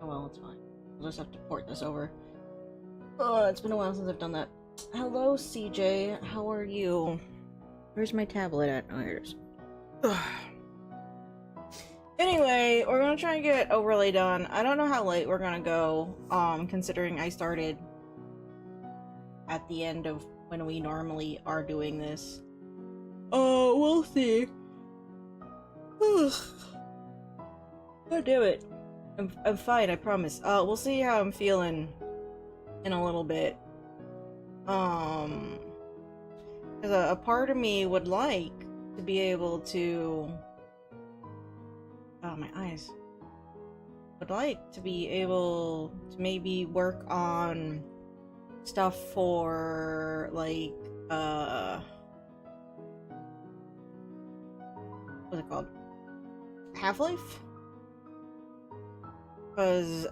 Oh well, it's fine. I'll just have to port this over. Oh, it's been a while since I've done that. Hello, CJ. How are you? Where's my tablet at? Oh, here it is. Anyway, we're gonna try and get overlay done. I don't know how late we're gonna go, considering I started at the end of when we normally are doing this. Oh, we'll see. God damn it. I'm fine, I promise. We'll see how I'm feeling in a little bit. Because a part of me would like to be able to... Oh, my eyes. Would like to be able to maybe work on stuff for, like, what's it called? Half-Life? Because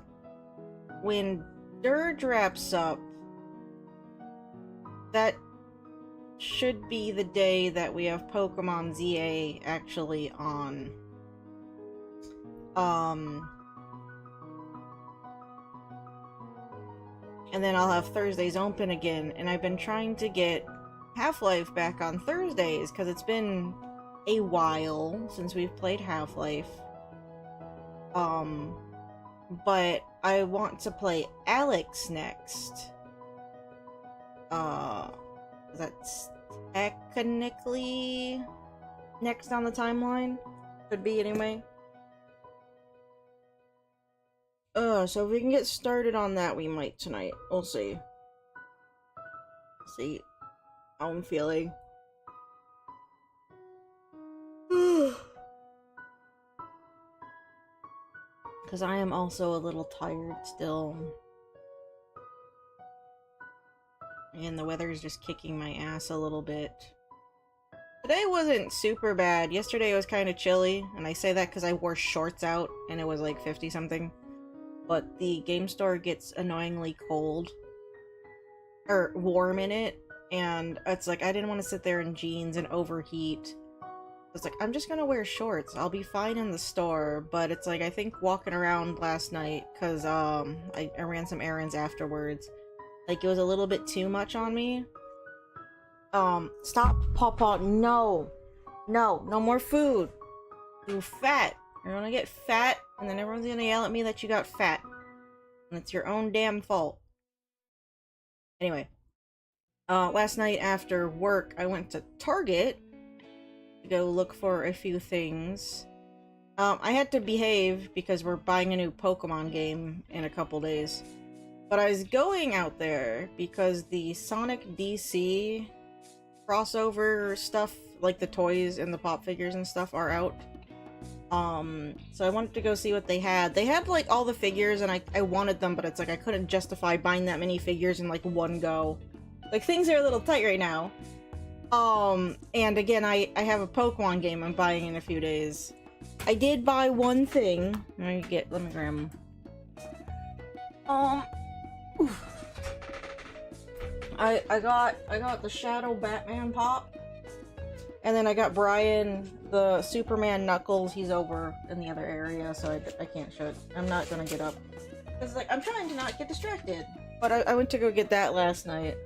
when Dirge wraps up, that should be the day that we have Pokemon ZA actually on. And then I'll have Thursdays open again, and I've been trying to get Half-Life back on Thursdays, because it's been a while since we've played Half-Life. But I want to play Alex next. That's technically next on the timeline. Could be anyway. So if we can get started on that, we might tonight. We'll see. See how I'm feeling. Because I am also a little tired still. And the weather is just kicking my ass a little bit. Today wasn't super bad. Yesterday was kind of chilly, and I say that because I wore shorts out and it was like 50 something. But the game store gets annoyingly cold. Or warm in it. And it's like, I didn't want to sit there in jeans and overheat. It's like, I'm just gonna wear shorts. I'll be fine in the store. But it's like, I think walking around last night, because I ran some errands afterwards. Like, it was a little bit too much on me. Stop, Pawpaw. No. No. No more food. You fat. You're gonna get fat, and then everyone's gonna yell at me that you got fat. And it's your own damn fault. Anyway. Last night after work, I went to Target to go look for a few things. I had to behave because we're buying a new Pokemon game in a couple days. But I was going out there because the Sonic DC crossover stuff, like the toys and the pop figures and stuff, are out. So I wanted to go see what they had. They had, like, all the figures, and I wanted them, but it's like I couldn't justify buying that many figures in, like, one go. Like, things are a little tight right now. And again, I have a Pokemon game I'm buying in a few days. I did buy one thing. Let me grab them. I got the Shadow Batman pop. And then I got Brian, the Superman Knuckles. He's over in the other area, so I can't show it. I'm not gonna get up. Because, like, I'm trying to not get distracted. But I went to go get that last night.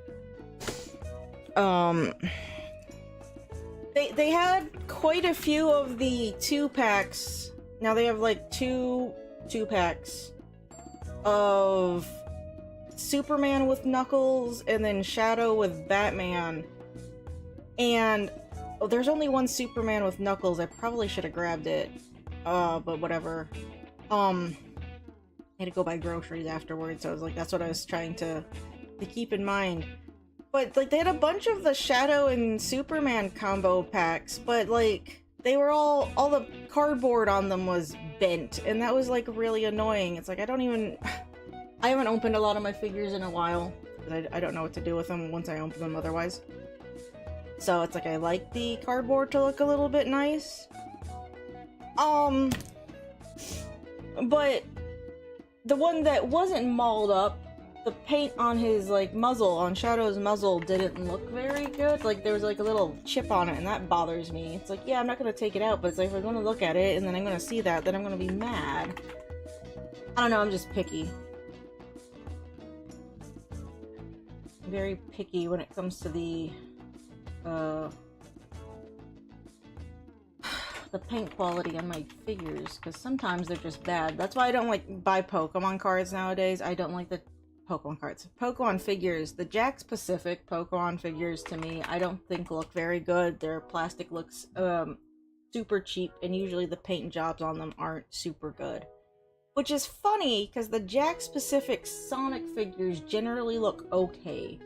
They had quite a few of the 2-packs. Now they have, like, two 2-packs of Superman with Knuckles and then Shadow with Batman. And there's only one Superman with Knuckles. I probably should have grabbed it. But whatever. I had to go buy groceries afterwards, so I was like, that's what I was trying to keep in mind. But, like, they had a bunch of the Shadow and Superman combo packs, but, like, they were all the cardboard on them was bent, and that was, like, really annoying. It's like, I haven't opened a lot of my figures in a while, because I don't know what to do with them once I open them otherwise. So it's like, I like the cardboard to look a little bit nice. But the one that wasn't mauled up, the paint on his, like, muzzle, on Shadow's muzzle, didn't look very good. Like, there was, like, a little chip on it, and that bothers me. It's like, yeah, I'm not gonna take it out, but it's like, if I'm gonna look at it, and then I'm gonna see that, then I'm gonna be mad. I don't know, I'm just picky. I'm very picky when it comes to the paint quality on my figures, because sometimes they're just bad. That's why I don't like buy Pokemon cards nowadays. I don't like the Pokemon cards. Pokemon figures, the Jakks Pacific Pokemon figures to me, I don't think look very good. Their plastic looks super cheap, and usually the paint jobs on them aren't super good. Which is funny, because the Jakks Pacific Sonic figures generally look okay.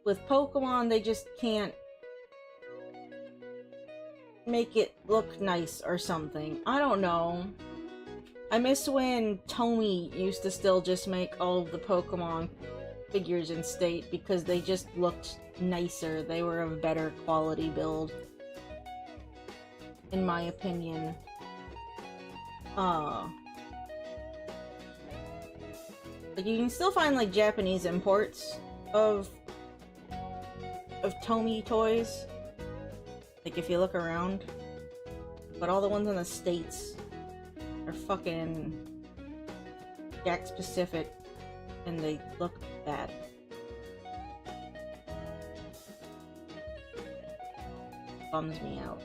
With Pokemon, they just can't make it look nice or something. I don't know. I miss when Tomy used to still just make all of the Pokemon figures in state because they just looked nicer. They were of better quality build, in my opinion. Like, you can still find like Japanese imports of Tomy toys, like if you look around, but all the ones in the States are fucking Jakks Pacific, and they look bad. Bums me out.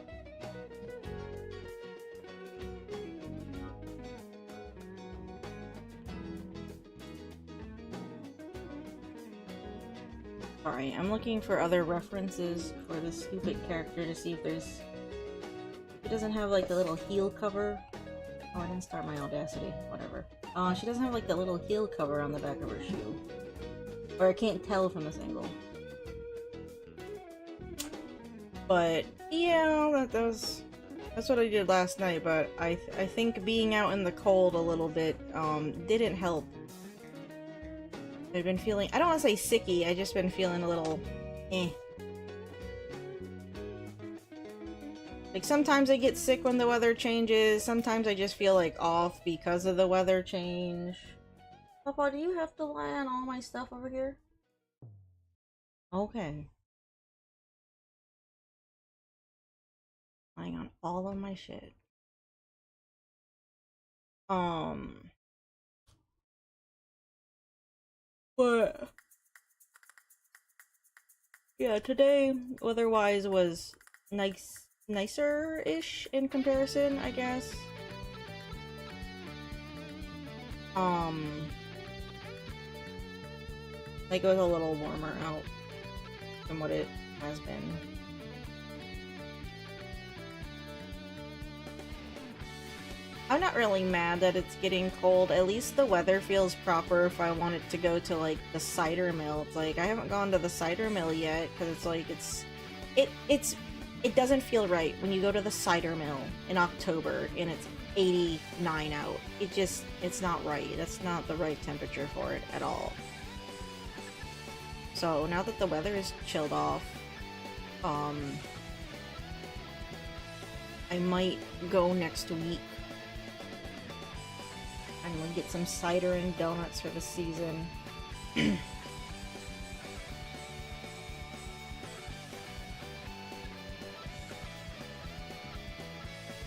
Sorry, I'm looking for other references for this stupid character to see if there's... She doesn't have like the little heel cover. Oh, I didn't start my Audacity. Whatever. She doesn't have like the little heel cover on the back of her shoe. Or I can't tell from this angle. But yeah, that's what I did last night, but I think being out in the cold a little bit didn't help. I've been feeling, I don't want to say sicky, I just been feeling a little eh. Like, sometimes I get sick when the weather changes, sometimes I just feel like off because of the weather change. Papa, do you have to lie on all my stuff over here? Okay. Lying on all of my shit. But yeah, today weather-wise was nicer-ish in comparison, I guess. Like, it was a little warmer out than what it has been. I'm not really mad that it's getting cold. At least the weather feels proper if I wanted to go to, like, the cider mill. It's like, I haven't gone to the cider mill yet, because it's like, it doesn't feel right when you go to the cider mill in October and it's 89 out. It's not right. That's not the right temperature for it at all. So, now that the weather is chilled off, I might go next week. I'm gonna get some cider and donuts for the season. I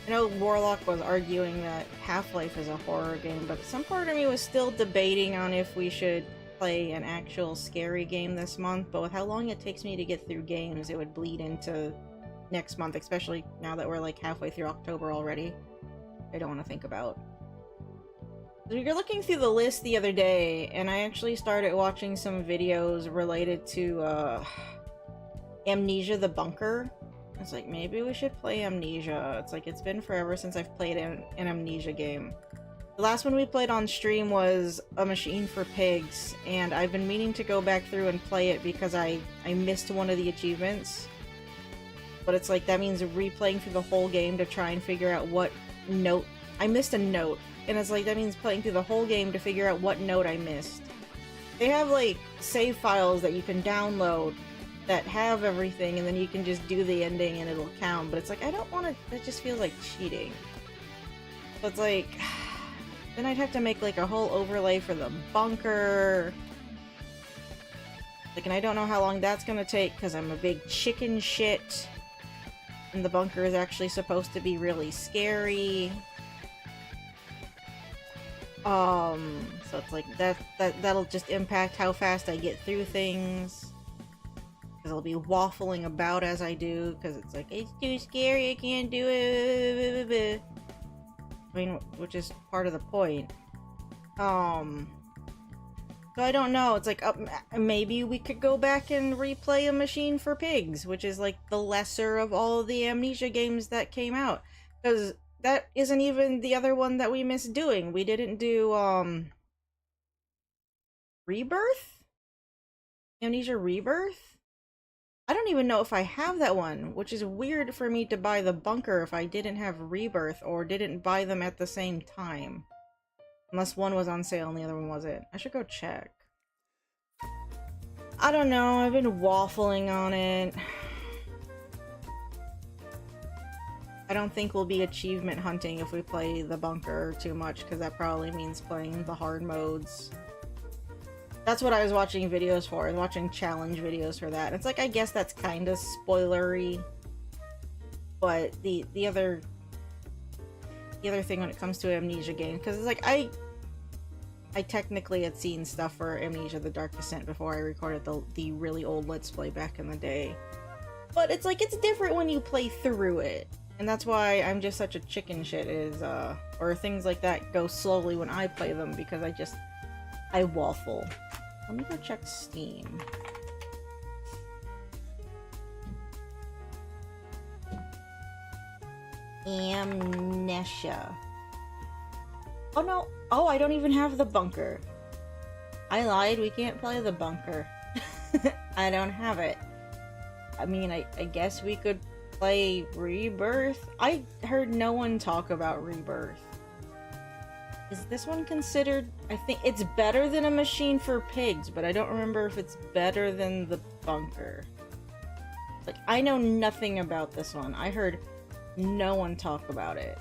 know Warlock was arguing that Half-Life is a horror game, but some part of me was still debating on if we should play an actual scary game this month, but with how long it takes me to get through games, it would bleed into next month, especially now that we're like halfway through October already. I don't want to think about. You're looking through the list the other day, and I actually started watching some videos related to Amnesia the Bunker. I was like, maybe we should play Amnesia. It's like, it's been forever since I've played an Amnesia game. The last one we played on stream was A Machine for Pigs, and I've been meaning to go back through and play it because I missed one of the achievements. But it's like, that means replaying through the whole game to try and figure out what note... I missed a note. And it's like, that means playing through the whole game to figure out what note I missed. They have, like, save files that you can download that have everything, and then you can just do the ending and it'll count. But it's like, I don't want to... That just feels like cheating. So it's like... Then I'd have to make, like, a whole overlay for the bunker. Like, and I don't know how long that's gonna take, because I'm a big chicken shit. And the bunker is actually supposed to be really scary. So it's like that'll just impact how fast I get through things. Because I'll be waffling about as I do, because it's like, it's too scary, I can't do it. I mean, which is part of the point. So I don't know, it's like, maybe we could go back and replay A Machine for Pigs, which is like the lesser of all of the Amnesia games that came out. Because that isn't even the other one that we missed doing. We didn't do, Rebirth? Amnesia Rebirth? I don't even know if I have that one, which is weird for me to buy the bunker if I didn't have Rebirth or didn't buy them at the same time. Unless one was on sale and the other one wasn't. I should go check. I don't know, I've been waffling on it. I don't think we'll be achievement hunting if we play the bunker too much, because that probably means playing the hard modes. That's what I was watching videos for. I was watching challenge videos for that. It's like, I guess that's kind of spoilery. But the other thing when it comes to Amnesia games, because it's like, I technically had seen stuff for Amnesia The Dark Descent before I recorded the really old Let's Play back in the day. But it's like, it's different when you play through it. And that's why I'm just such a chicken shit or things like that go slowly when I play them, because I waffle. Let me go check Steam. Amnesia. Oh no. Oh, I don't even have the bunker. I lied, we can't play the bunker. I don't have it. I mean, I guess we could play Rebirth? I heard no one talk about Rebirth. Is this one considered... I think it's better than A Machine for Pigs, but I don't remember if it's better than the bunker. Like, I know nothing about this one. I heard no one talk about it.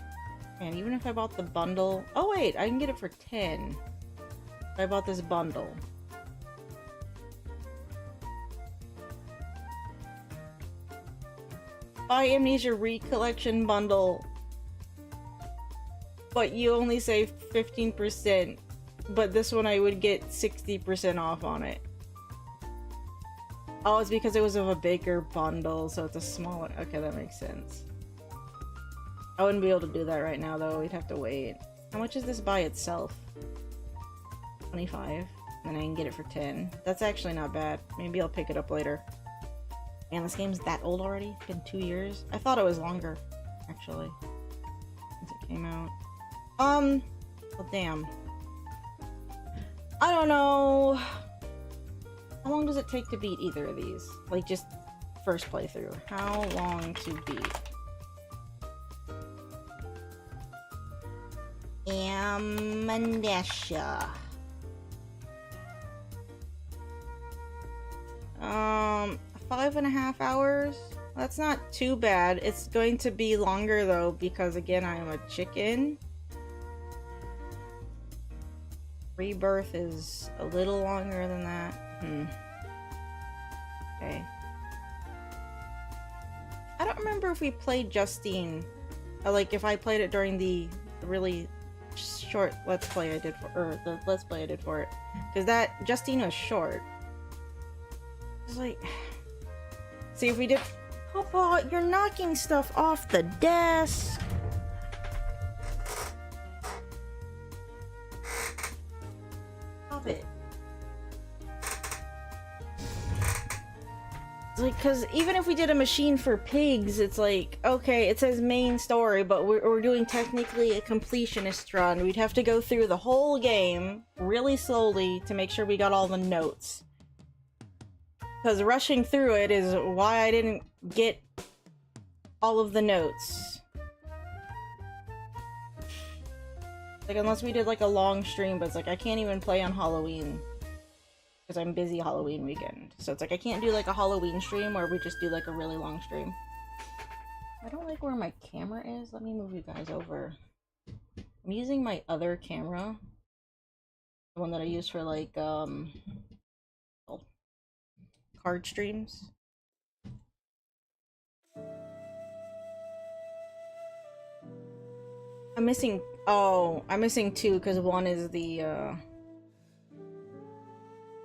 And even if I bought the bundle... Oh wait, I can get it for 10. If I bought this bundle. Buy Amnesia Recollection bundle. But you only save 15%. But this one I would get 60% off on it. Oh, it's because it was of a bigger bundle, so it's a smaller... Okay, that makes sense. I wouldn't be able to do that right now, though. We'd have to wait. How much is this by itself? 25. And I can get it for 10. That's actually not bad. Maybe I'll pick it up later. Man, this game's that old already? It's been 2 years? I thought it was longer, actually. Since it came out. Well, damn. I don't know. How long does it take to beat either of these? Like, just first playthrough. How long to beat? Amnesia. 5.5 hours? That's not too bad. It's going to be longer though, because again, I am a chicken. Rebirth is a little longer than that. Okay. I don't remember if we played Justine. Like, if I played it during the really short Let's Play I did for, or the Let's Play I did for it. Because that, Justine was short. It's like... See, if we did... Papa, you're knocking stuff off the desk! Stop it. It's like, because even if we did A Machine for Pigs, it's like, okay, it says main story, but we're doing technically a completionist run. We'd have to go through the whole game really slowly to make sure we got all the notes. Because rushing through it is why I didn't get all of the notes. Like, unless we did like a long stream, but it's like I can't even play on Halloween. Because I'm busy Halloween weekend. So it's like I can't do like a Halloween stream where we just do like a really long stream. I don't like where my camera is. Let me move you guys over. I'm using my other camera. The one that I use for like, card streams. I'm missing. Oh, I'm missing two because one is the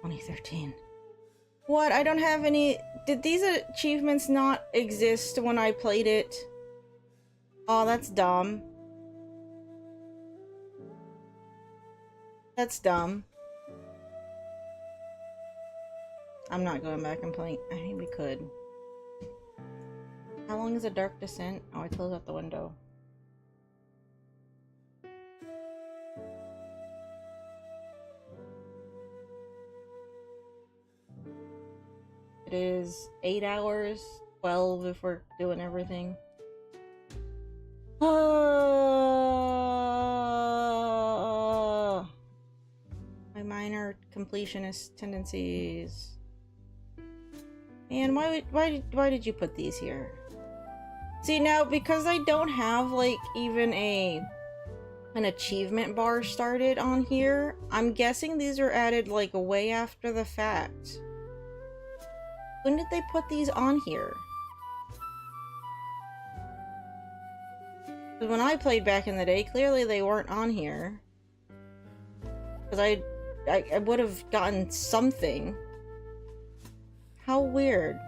2013. What? I don't have any. Did these achievements not exist when I played it? Oh, that's dumb. That's dumb. I'm not going back and playing. I mean, we could. How long is a Dark Descent? Oh, I closed out the window. It is 8 hours, 12 if we're doing everything. My minor completionist tendencies. Man, why did you put these here? See, now because I don't have like even an achievement bar started on here, I'm guessing these are added like way after the fact. When did they put these on here? Because when I played back in the day, clearly they weren't on here. Because I would have gotten something. How weird.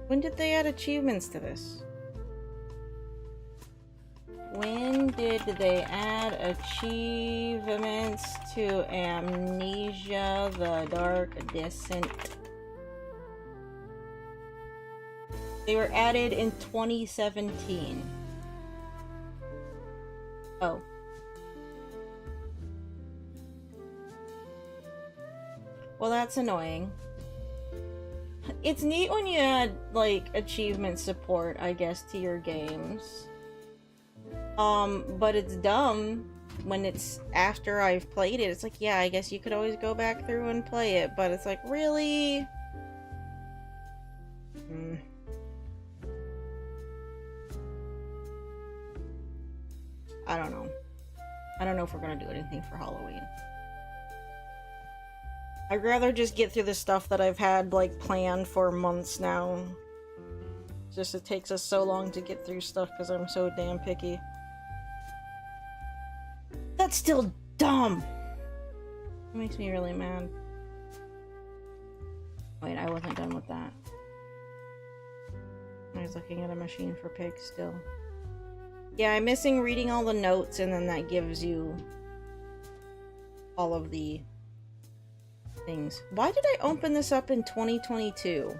When did they add achievements to this? When did they add achievements to Amnesia: The Dark Descent? They were added in 2017. Oh. Well, that's annoying. It's neat when you add, like, achievement support, I guess, to your games. But it's dumb when it's after I've played it. It's like, yeah, I guess you could always go back through and play it, but it's like, really? I don't know. I don't know if we're gonna do anything for Halloween. I'd rather just get through the stuff that I've had, like, planned for months now. Just it takes us so long to get through stuff because I'm so damn picky. That's still dumb! It makes me really mad. Wait, I wasn't done with that. I was looking at a machine for pigs still. Yeah, I'm missing reading all the notes, and then that gives you all of the things. Why did I open this up in 2022?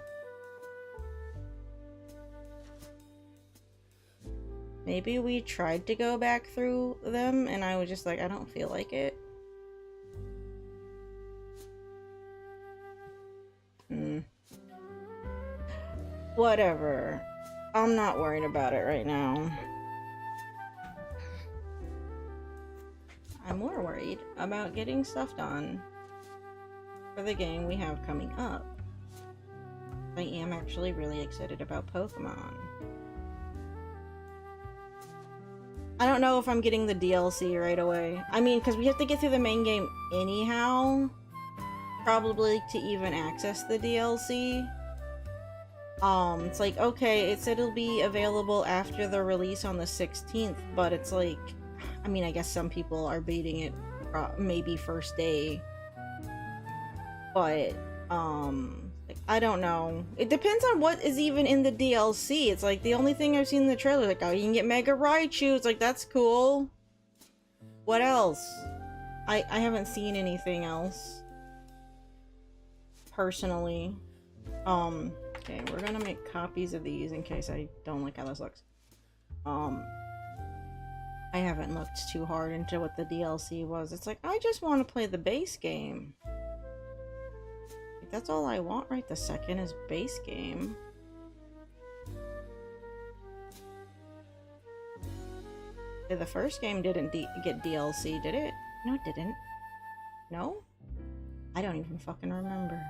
Maybe we tried to go back through them and I was just like, I don't feel like it. Whatever. I'm not worried about it right now. I'm more worried about getting stuff done for the game we have coming up. I am actually really excited about Pokemon. I don't know if I'm getting the DLC right away. I mean, because we have to get through the main game anyhow. Probably to even access the DLC. It's like, okay, it said it'll be available after the release on the 16th, but it's like, I mean, I guess some people are baiting it maybe first day. But, like, I don't know. It depends on what is even in the DLC. It's like, the only thing I've seen in the trailer is like, oh, you can get Mega Raichu. It's like, that's cool. What else? I haven't seen anything else. Personally. Okay, we're gonna make copies of these in case I don't like how this looks. I haven't looked too hard into what the DLC was. It's like, I just want to play the base game. Like, that's all I want right this second is base game. The first game didn't get DLC, did it? No, it didn't. No? I don't even fucking remember.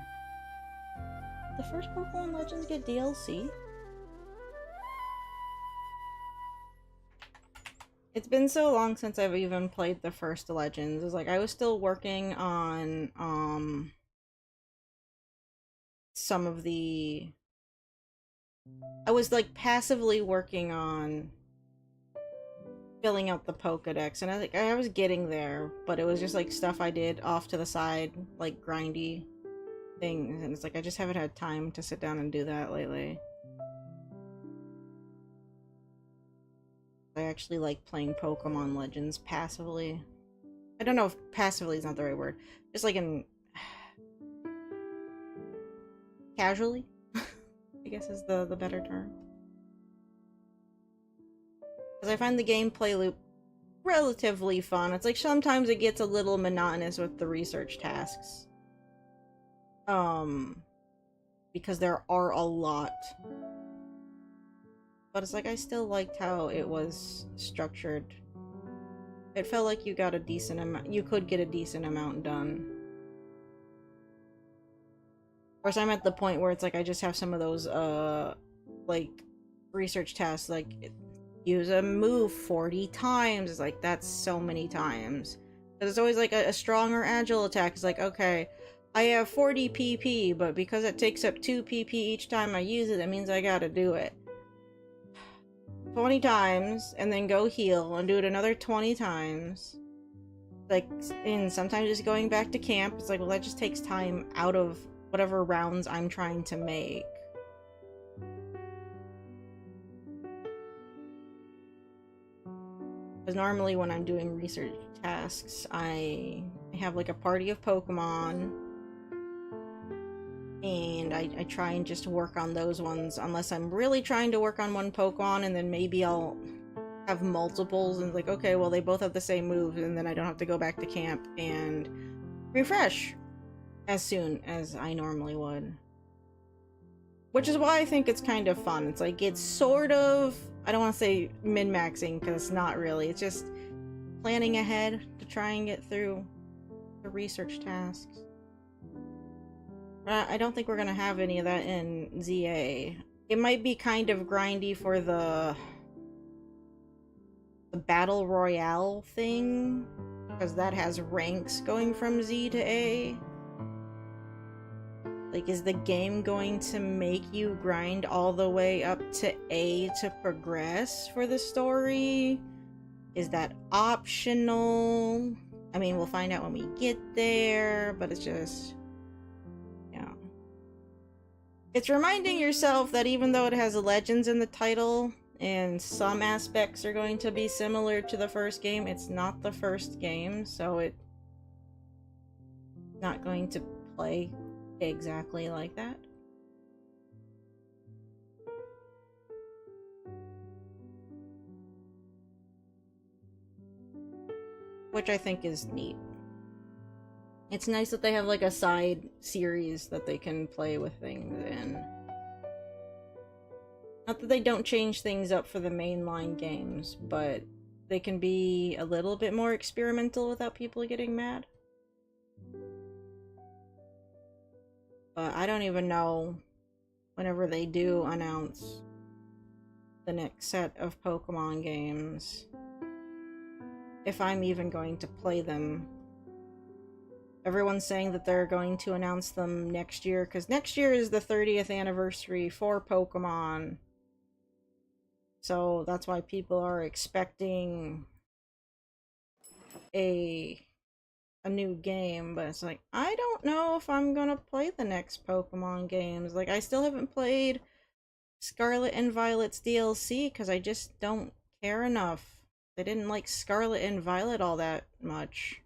The first Pokemon Legends get DLC? It's been so long since I've even played the first Legends. It's like I was still working on some of the I was like passively working on filling out the Pokedex, and I was getting there, but it was just like stuff I did off to the side, like grindy things, and it's like I just haven't had time to sit down and do that lately. I actually like playing Pokemon Legends passively. I don't know if passively is not the right word. Just like in casually, I guess is the better term. Because I find the gameplay loop relatively fun. It's like sometimes it gets a little monotonous with the research tasks. Because there are a lot. But it's like I still liked how it was structured. It felt like you got a decent amount. You could get a decent amount done. Of course, I'm at the point where it's like I just have some of those, like, research tasks, like, use a move 40 times. It's like, that's so many times. Because it's always like a strong or agile attack. It's like, okay, I have 40 PP, but because it takes up 2 PP each time I use it, that means I gotta do it 20 times, and then go heal, and do it another 20 times. Like, and sometimes just going back to camp, it's like, well, that just takes time out of whatever rounds I'm trying to make. Because normally when I'm doing research tasks, I have like a party of Pokemon, and I try and just work on those ones, unless I'm really trying to work on one Pokemon, and then maybe I'll have multiples, and like, okay, well, they both have the same moves, and then I don't have to go back to camp and refresh as soon as I normally would. Which is why I think it's kind of fun. It's like, it's sort of, I don't want to say min-maxing, because it's not really. It's just planning ahead to try and get through the research tasks. I don't think we're gonna have any of that in ZA. It might be kind of grindy for the Battle Royale thing, because that has ranks going from Z to A. Like, is the game going to make you grind all the way up to A to progress for the story? Is that optional? I mean, we'll find out when we get there, but it's just... yeah. It's reminding yourself that even though it has Legends in the title, and some aspects are going to be similar to the first game, it's not the first game, so it's not going to play exactly like that. Which I think is neat. It's nice that they have like a side series that they can play with things in. Not that they don't change things up for the mainline games, but they can be a little bit more experimental without people getting mad. But I don't even know, whenever they do announce the next set of Pokemon games, if I'm even going to play them. Everyone's saying that they're going to announce them next year, because next year is the 30th anniversary for Pokemon. So that's why people are expecting a new game, but it's like, I don't know if I'm gonna play the next Pokemon games. Like, I still haven't played Scarlet and Violet's DLC, because I just don't care enough. I didn't like Scarlet and Violet all that much.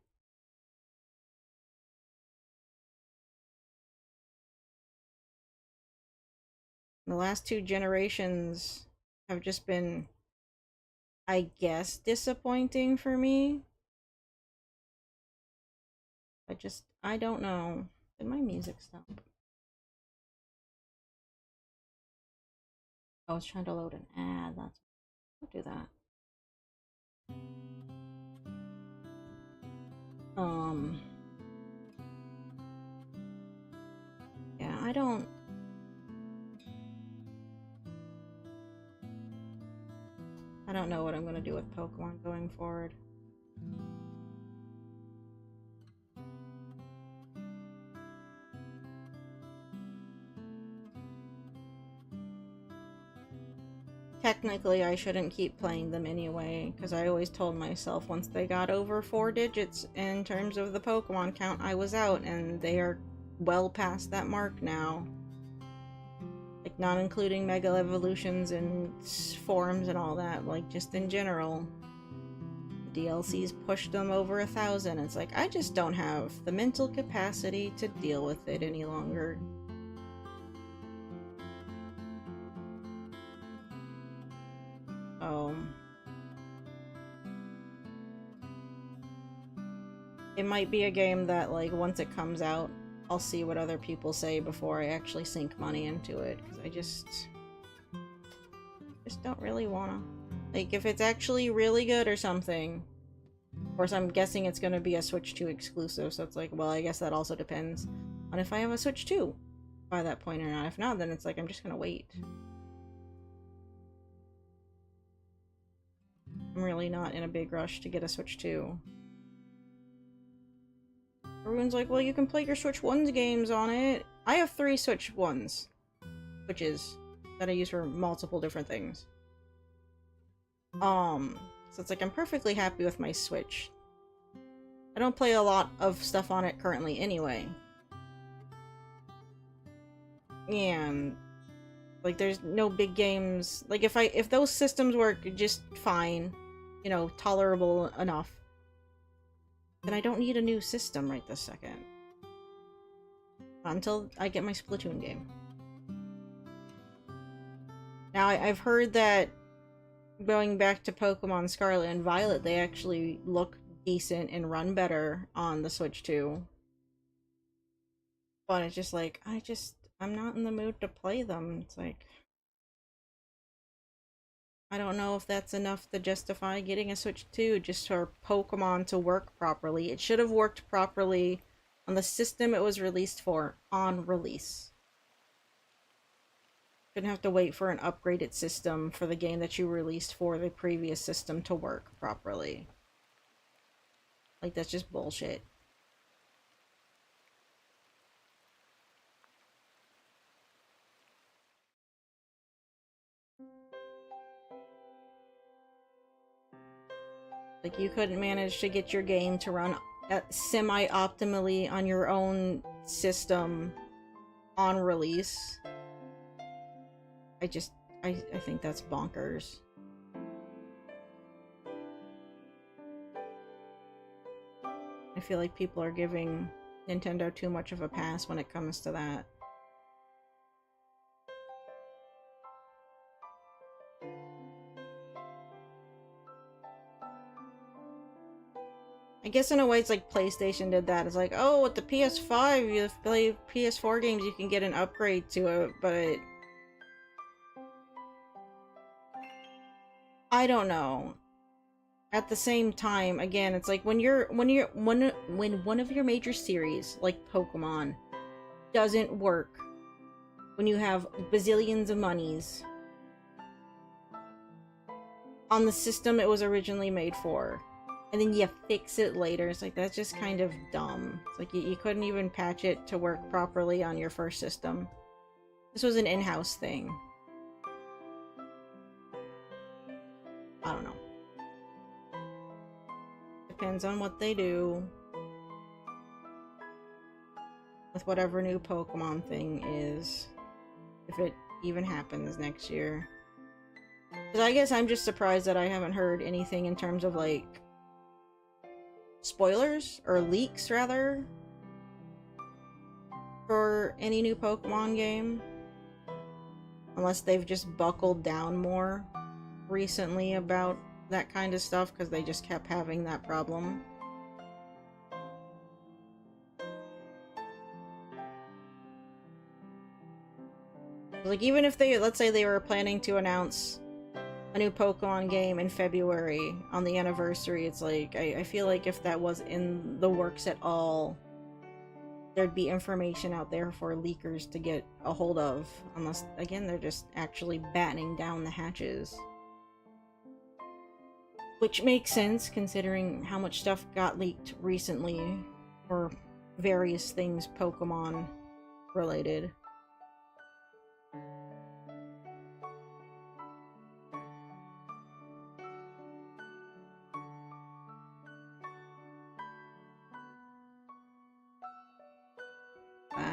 The last two generations have just been, I guess, disappointing for me. I don't know. Did my music stop? I was trying to load an ad, that's... Don't do that. Yeah, I don't know what I'm gonna do with Pokemon going forward. technically I shouldn't keep playing them anyway, because I always told myself once they got over 4 digits in terms of the Pokemon count, I was out, and they are well past that mark now. Like, not including Mega Evolutions and forums and all that, like, just in general. DLCs pushed them over 1,000. It's like, I just don't have the mental capacity to deal with it any longer. It might be a game that, like, once it comes out, I'll see what other people say before I actually sink money into it, because I just don't really wanna. Like, if it's actually really good or something, of course I'm guessing it's gonna be a Switch 2 exclusive, so it's like, well, I guess that also depends on if I have a Switch 2 by that point or not. If not, then it's like, I'm just gonna wait. I'm really not in a big rush to get a Switch 2. Everyone's like, well, you can play your Switch 1's games on it. I have 3 Switch 1's. Switches that I use for multiple different things. So it's like, I'm perfectly happy with my Switch. I don't play a lot of stuff on it currently anyway. And, like, there's no big games. Like, if those systems work just fine, you know, tolerable enough, then I don't need a new system right this second. Until I get my Splatoon game. Now, I've heard that going back to Pokemon Scarlet and Violet, they actually look decent and run better on the Switch 2. But it's just like, I'm not in the mood to play them. It's like, I don't know if that's enough to justify getting a Switch 2 just for Pokemon to work properly. It should have worked properly on the system it was released for on release. Shouldn't have to wait for an upgraded system for the game that you released for the previous system to work properly. Like, that's just bullshit. Like, you couldn't manage to get your game to run semi-optimally on your own system on release. I think that's bonkers. I feel like people are giving Nintendo too much of a pass when it comes to that. I guess in a way it's like PlayStation did that. It's like, oh, with the PS5, you play PS4 games, you can get an upgrade to it, but I don't know. At the same time, again, it's like when one of your major series, like Pokemon, doesn't work, when you have bazillions of monies on the system it was originally made for, and then you fix it later, it's like, that's just kind of dumb. It's like, you couldn't even patch it to work properly on your first system. This was an in-house thing. I don't know. Depends on what they do with whatever new Pokemon thing is, if it even happens next year. Because I guess I'm just surprised that I haven't heard anything in terms of, like, spoilers, or leaks, rather, for any new Pokemon game. Unless they've just buckled down more recently about that kind of stuff, because they just kept having that problem. Like, even if they, let's say they were planning to announce a new Pokemon game in February on the anniversary, it's like, I feel like if that was in the works at all, there'd be information out there for leakers to get a hold of, unless, again, they're just actually battening down the hatches. Which makes sense, considering how much stuff got leaked recently for various things Pokemon related.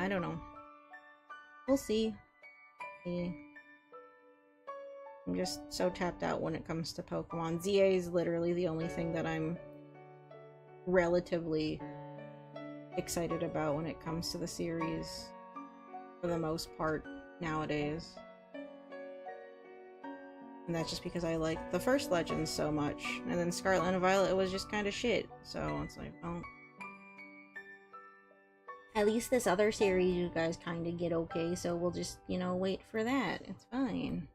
I don't know. We'll see. I'm just so tapped out when it comes to Pokemon. ZA is literally the only thing that I'm relatively excited about when it comes to the series, for the most part, nowadays. And that's just because I like the first Legends so much. And then Scarlet and Violet was just kind of shit. So it's like, well, at least this other series you guys kind of get okay, so we'll just, you know, wait for that. It's fine.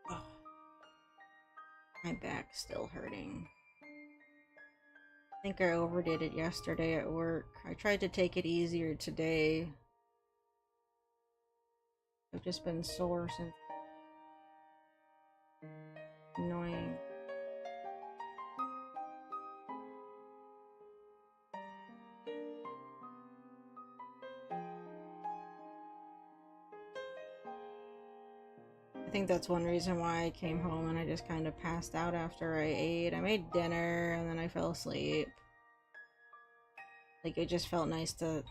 Ugh. My back's still hurting. I think I overdid it yesterday at work. I tried to take it easier today. I've just been sore since. Annoying. I think that's one reason why I came home and I just kind of passed out after I ate. I made dinner and then I fell asleep. Like, it just felt nice to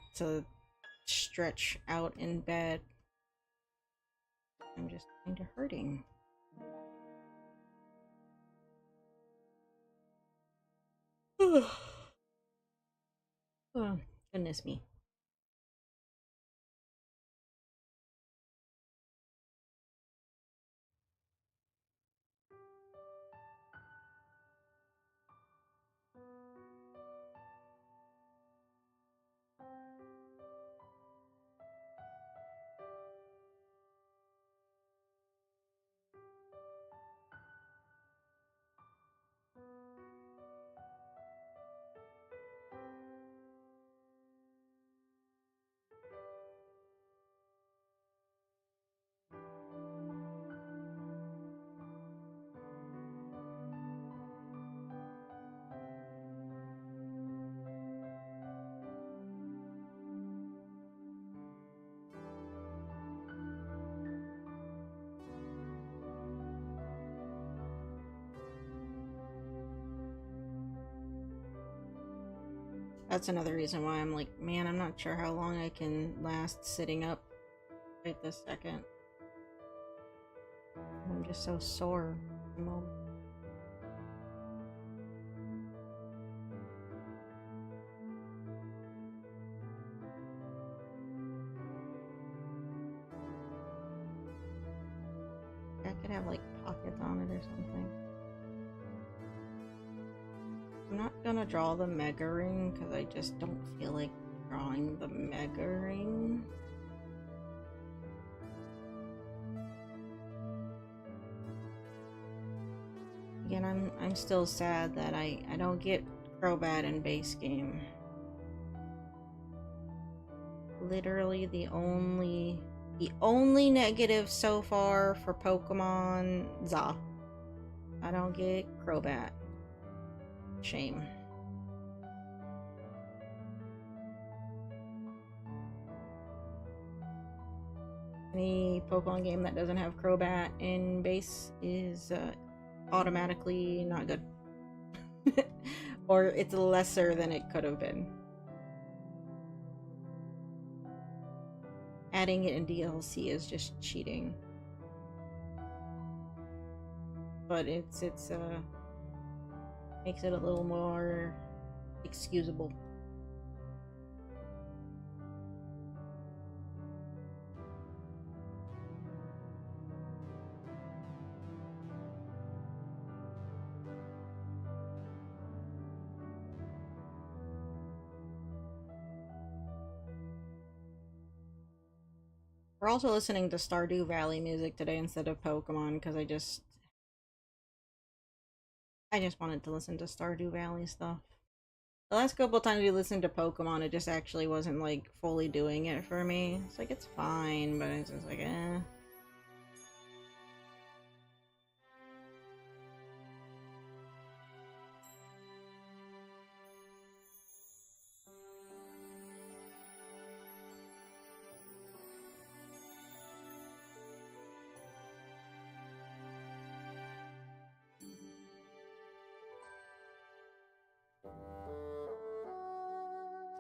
stretch out in bed. I'm just kind of hurting. Oh, goodness me. That's another reason why I'm like, man, I'm not sure how long I can last sitting up right this second. I'm just so sore at the moment. I could have like pockets on it or something. I'm not gonna draw the Mega Ring because I just don't feel like drawing the Mega Ring. Again, I'm still sad that I don't get Crobat in base game. Literally the only negative so far for Pokemon Za. I don't get Crobat. Shame. Any Pokemon game that doesn't have Crobat in base is automatically not good. Or it's lesser than it could have been. Adding it in DLC is just cheating. But it's makes it a little more excusable. We're also listening to Stardew Valley music today instead of Pokemon because I just wanted to listen to Stardew Valley stuff. The last couple times we listened to Pokemon, it just actually wasn't like fully doing it for me. It's like it's fine, but it's just like eh.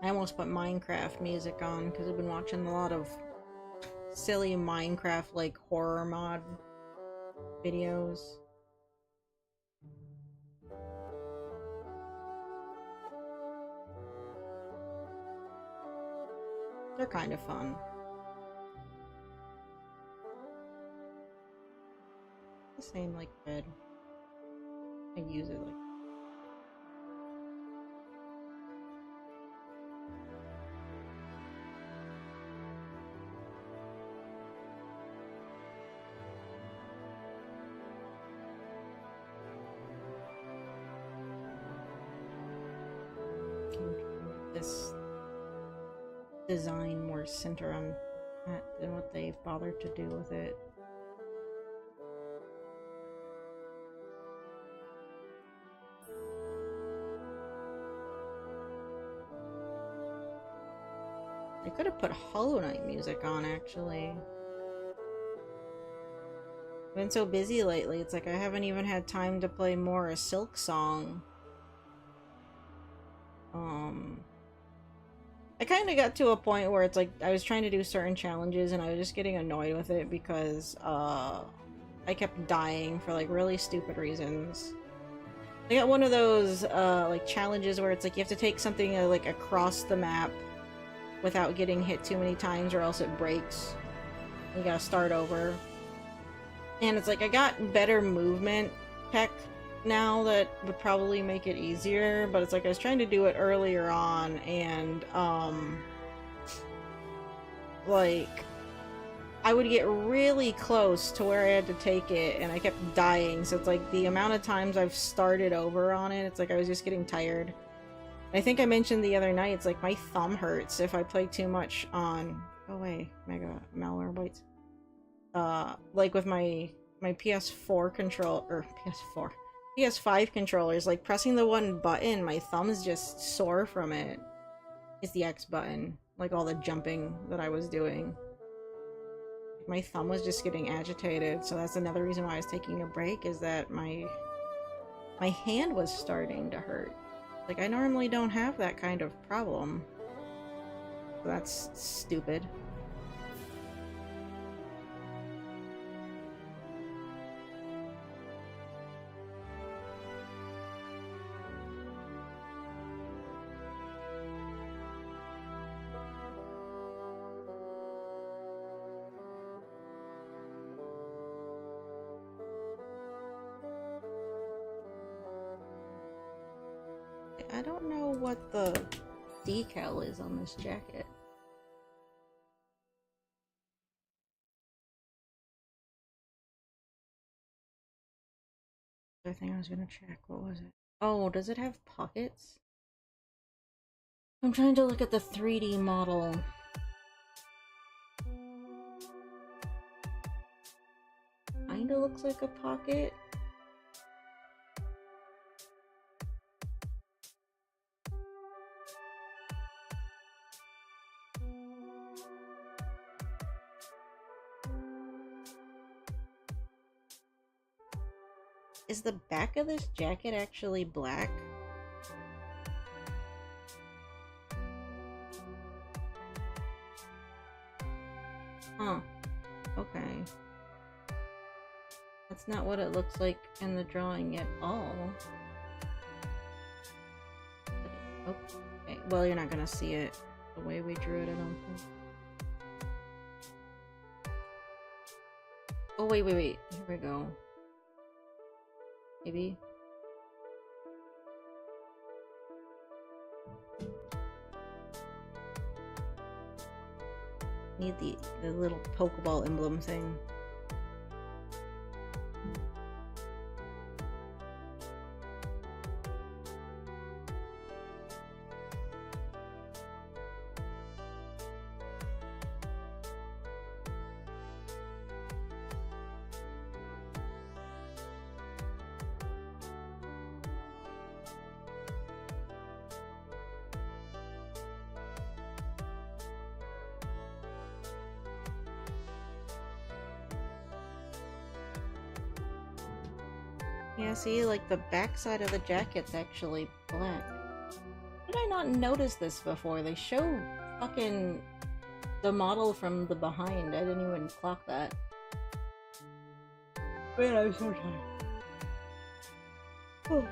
I almost put Minecraft music on because I've been watching a lot of silly Minecraft like horror mod videos. They're kind of fun. The same like bed. I use it like this design more center on that than what they've bothered to do with it. I could have put Hollow Knight music on, actually. I've been so busy lately, it's like I haven't even had time to play more a Silk Song. I kind of got to a point where it's like I was trying to do certain challenges and I was just getting annoyed with it because I kept dying for like really stupid reasons. I got one of those like challenges where it's like you have to take something like across the map without getting hit too many times or else it breaks. You gotta start over. And it's like I got better movement tech now that would probably make it easier, but it's like I was trying to do it earlier on and like I would get really close to where I had to take it and I kept dying, so it's like the amount of times I've started over on it, it's like I was just getting tired. I think I mentioned the other night, it's like my thumb hurts if I play too much on go away, Mega Malwarebytes. Like with my PS4 control or PS5 controllers, like pressing the one button, my thumb's just sore from it. It's the X button, like all the jumping that I was doing. My thumb was just getting agitated, so that's another reason why I was taking a break, is that my hand was starting to hurt. Like, I normally don't have that kind of problem. So that's stupid. I don't know what the decal is on this jacket. The thing I was gonna check, what was it? Oh, does it have pockets? I'm trying to look at the 3D model. Kinda looks like a pocket. Is the back of this jacket actually black? Huh. Okay. That's not what it looks like in the drawing at all. Okay. Well, you're not gonna see it the way we drew it, I don't think. Oh, wait. Here we go. Maybe. Need the little Pokeball emblem thing. Yeah, see, like the backside of the jacket's actually black. How did I not notice this before? They show fucking the model from the behind. I didn't even clock that. Man, I'm so tired. Oh.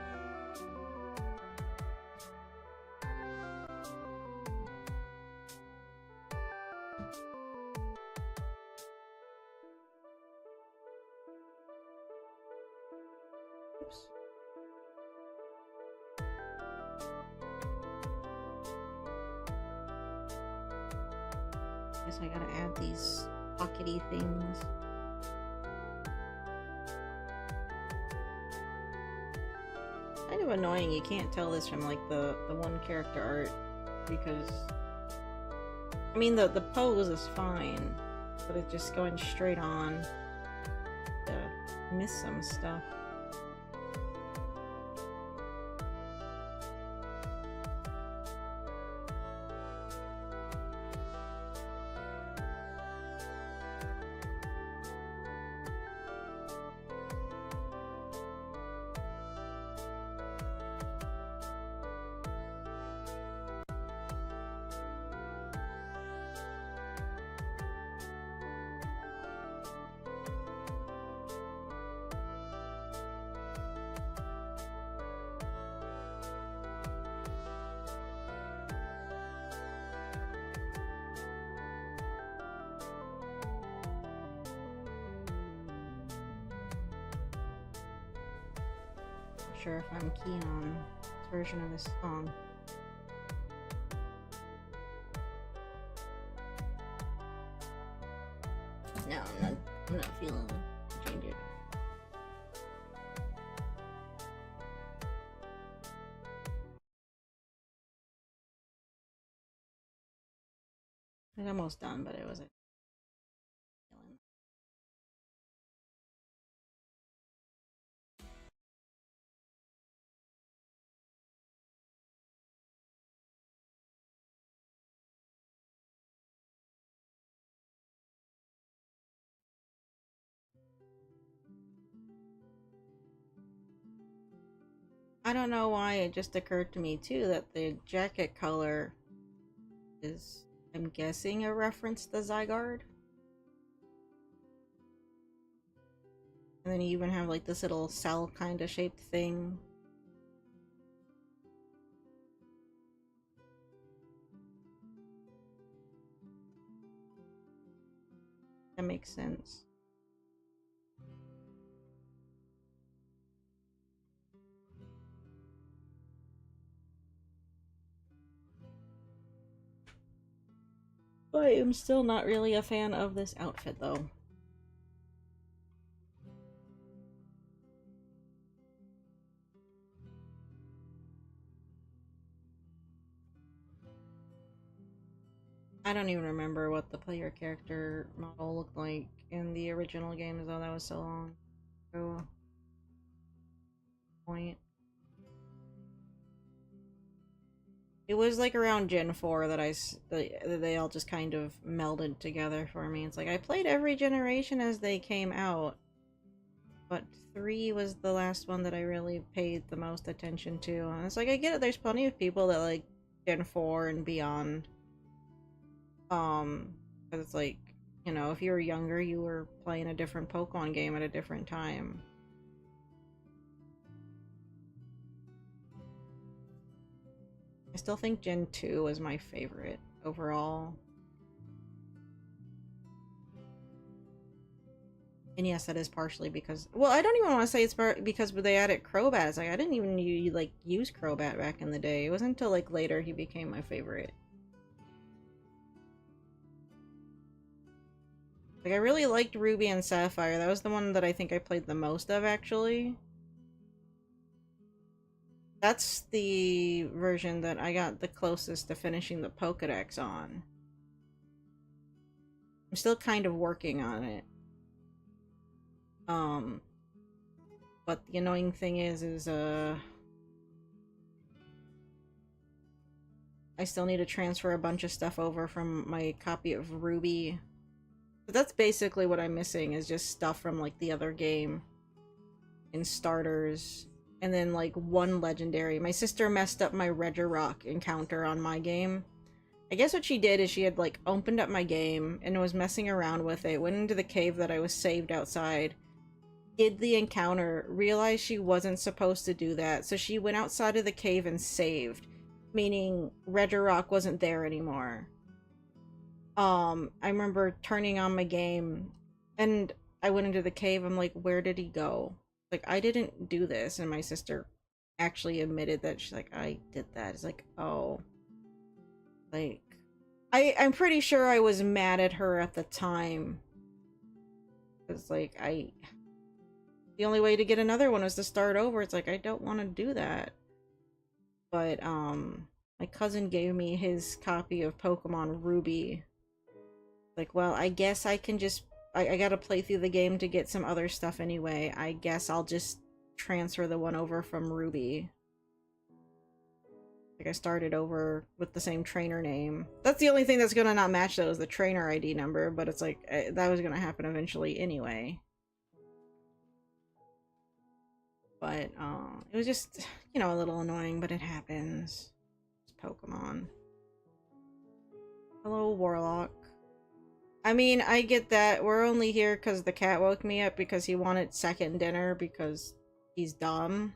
Oops. Guess I gotta add these pockety things. Kind of annoying you can't tell this from like the one character art because I mean the pose is fine, but it's just going straight on to miss some stuff. Sure if I'm keen on this version of this song. No, I'm not feeling change it. I'm almost done, but it wasn't feeling. I don't know why it just occurred to me too that the jacket color is, I'm guessing, a reference to Zygarde. And then you even have like this little cell kind of shaped thing. That makes sense. I am still not really a fan of this outfit though. I don't even remember what the player character model looked like in the original games, though that was so long ago. Point. It was like around Gen 4 that they all just kind of melded together for me. It's like I played every generation as they came out, but 3 was the last one that I really paid the most attention to. And it's like I get it, there's plenty of people that like Gen 4 and beyond. But it's like, you know, if you were younger, you were playing a different Pokemon game at a different time. I still think Gen 2 was my favorite overall. And yes, that is partially because, well, I don't even want to say it's because they added Crobat. It's like I didn't even use Crobat back in the day. It wasn't until like later he became my favorite. Like, I really liked Ruby and Sapphire. That was the one that I think I played the most of, actually. That's the version that I got the closest to finishing the Pokédex on. I'm still kind of working on it. But the annoying thing is I still need to transfer a bunch of stuff over from my copy of Ruby. But that's basically what I'm missing, is just stuff from, like, the other game. In starters. And then, like, one legendary. My sister messed up my Regirock encounter on my game. I guess what she did is she had, like, opened up my game and was messing around with it, went into the cave that I was saved outside, did the encounter, realized she wasn't supposed to do that, so she went outside of the cave and saved, meaning Regirock wasn't there anymore. I remember turning on my game, and I went into the cave, I'm like, where did he go? Like, I didn't do this, and my sister actually admitted that. She's like, I did that. It's like, oh. Like, I'm pretty sure I was mad at her at the time. Because, like, the only way to get another one was to start over. It's like, I don't want to do that. But, my cousin gave me his copy of Pokemon Ruby. Like, well, I guess I can just... I gotta play through the game to get some other stuff anyway. I guess I'll just transfer the one over from Ruby. Like, I started over with the same trainer name. That's the only thing that's gonna not match, though, is the trainer ID number, but it's like, that was gonna happen eventually anyway. But, it was just, you know, a little annoying, but it happens. It's Pokemon. Hello, Warlock. I mean, I get that. We're only here because the cat woke me up because he wanted second dinner because he's dumb.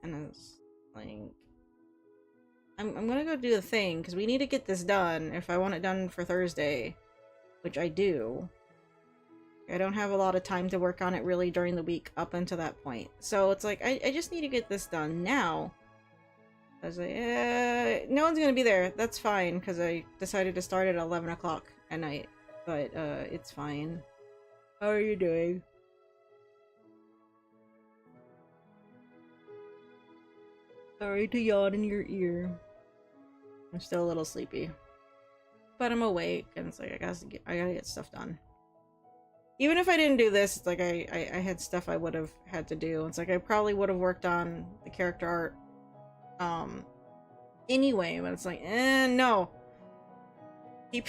And it's like... I'm gonna go do the thing, because we need to get this done if I want it done for Thursday. Which I do. I don't have a lot of time to work on it really during the week up until that point. So it's like, I just need to get this done now. I was like, no one's gonna be there. That's fine, because I decided to start at 11 o'clock at night. But, it's fine. How are you doing? Sorry to yawn in your ear. I'm still a little sleepy. But I'm awake, and it's like, I gotta get stuff done. Even if I didn't do this, it's like, I had stuff I would have had to do. It's like, I probably would have worked on the character art anyway, but it's like, no. Keep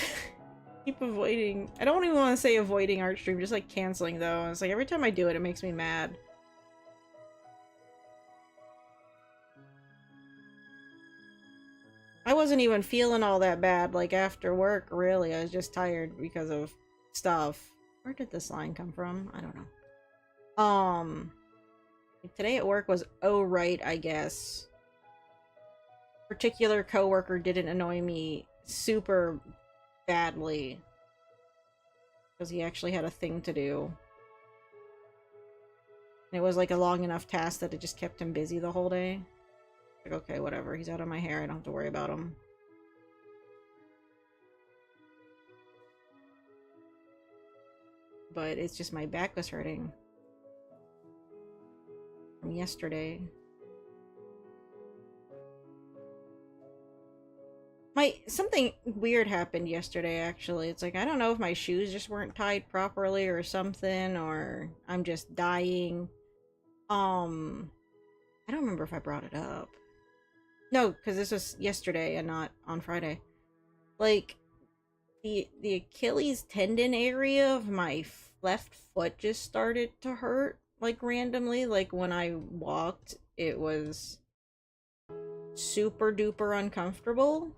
avoiding. I don't even want to say avoiding art stream, just like canceling though. It's like every time I do it, it makes me mad. I wasn't even feeling all that bad, like after work, really. I was just tired because of stuff. Where did this line come from? I don't know. Today at work was right, I guess. Particular coworker didn't annoy me super badly because he actually had a thing to do, and it was like a long enough task that it just kept him busy the whole day. Like, okay, whatever, he's out of my hair, I don't have to worry about him. But it's just my back was hurting from yesterday. Something weird happened yesterday, actually. It's like, I don't know if my shoes just weren't tied properly or something, or I'm just dying. I don't remember if I brought it up. No, because this was yesterday and not on Friday. Like, the Achilles tendon area of my left foot just started to hurt, like, randomly. Like, when I walked, it was super duper uncomfortable.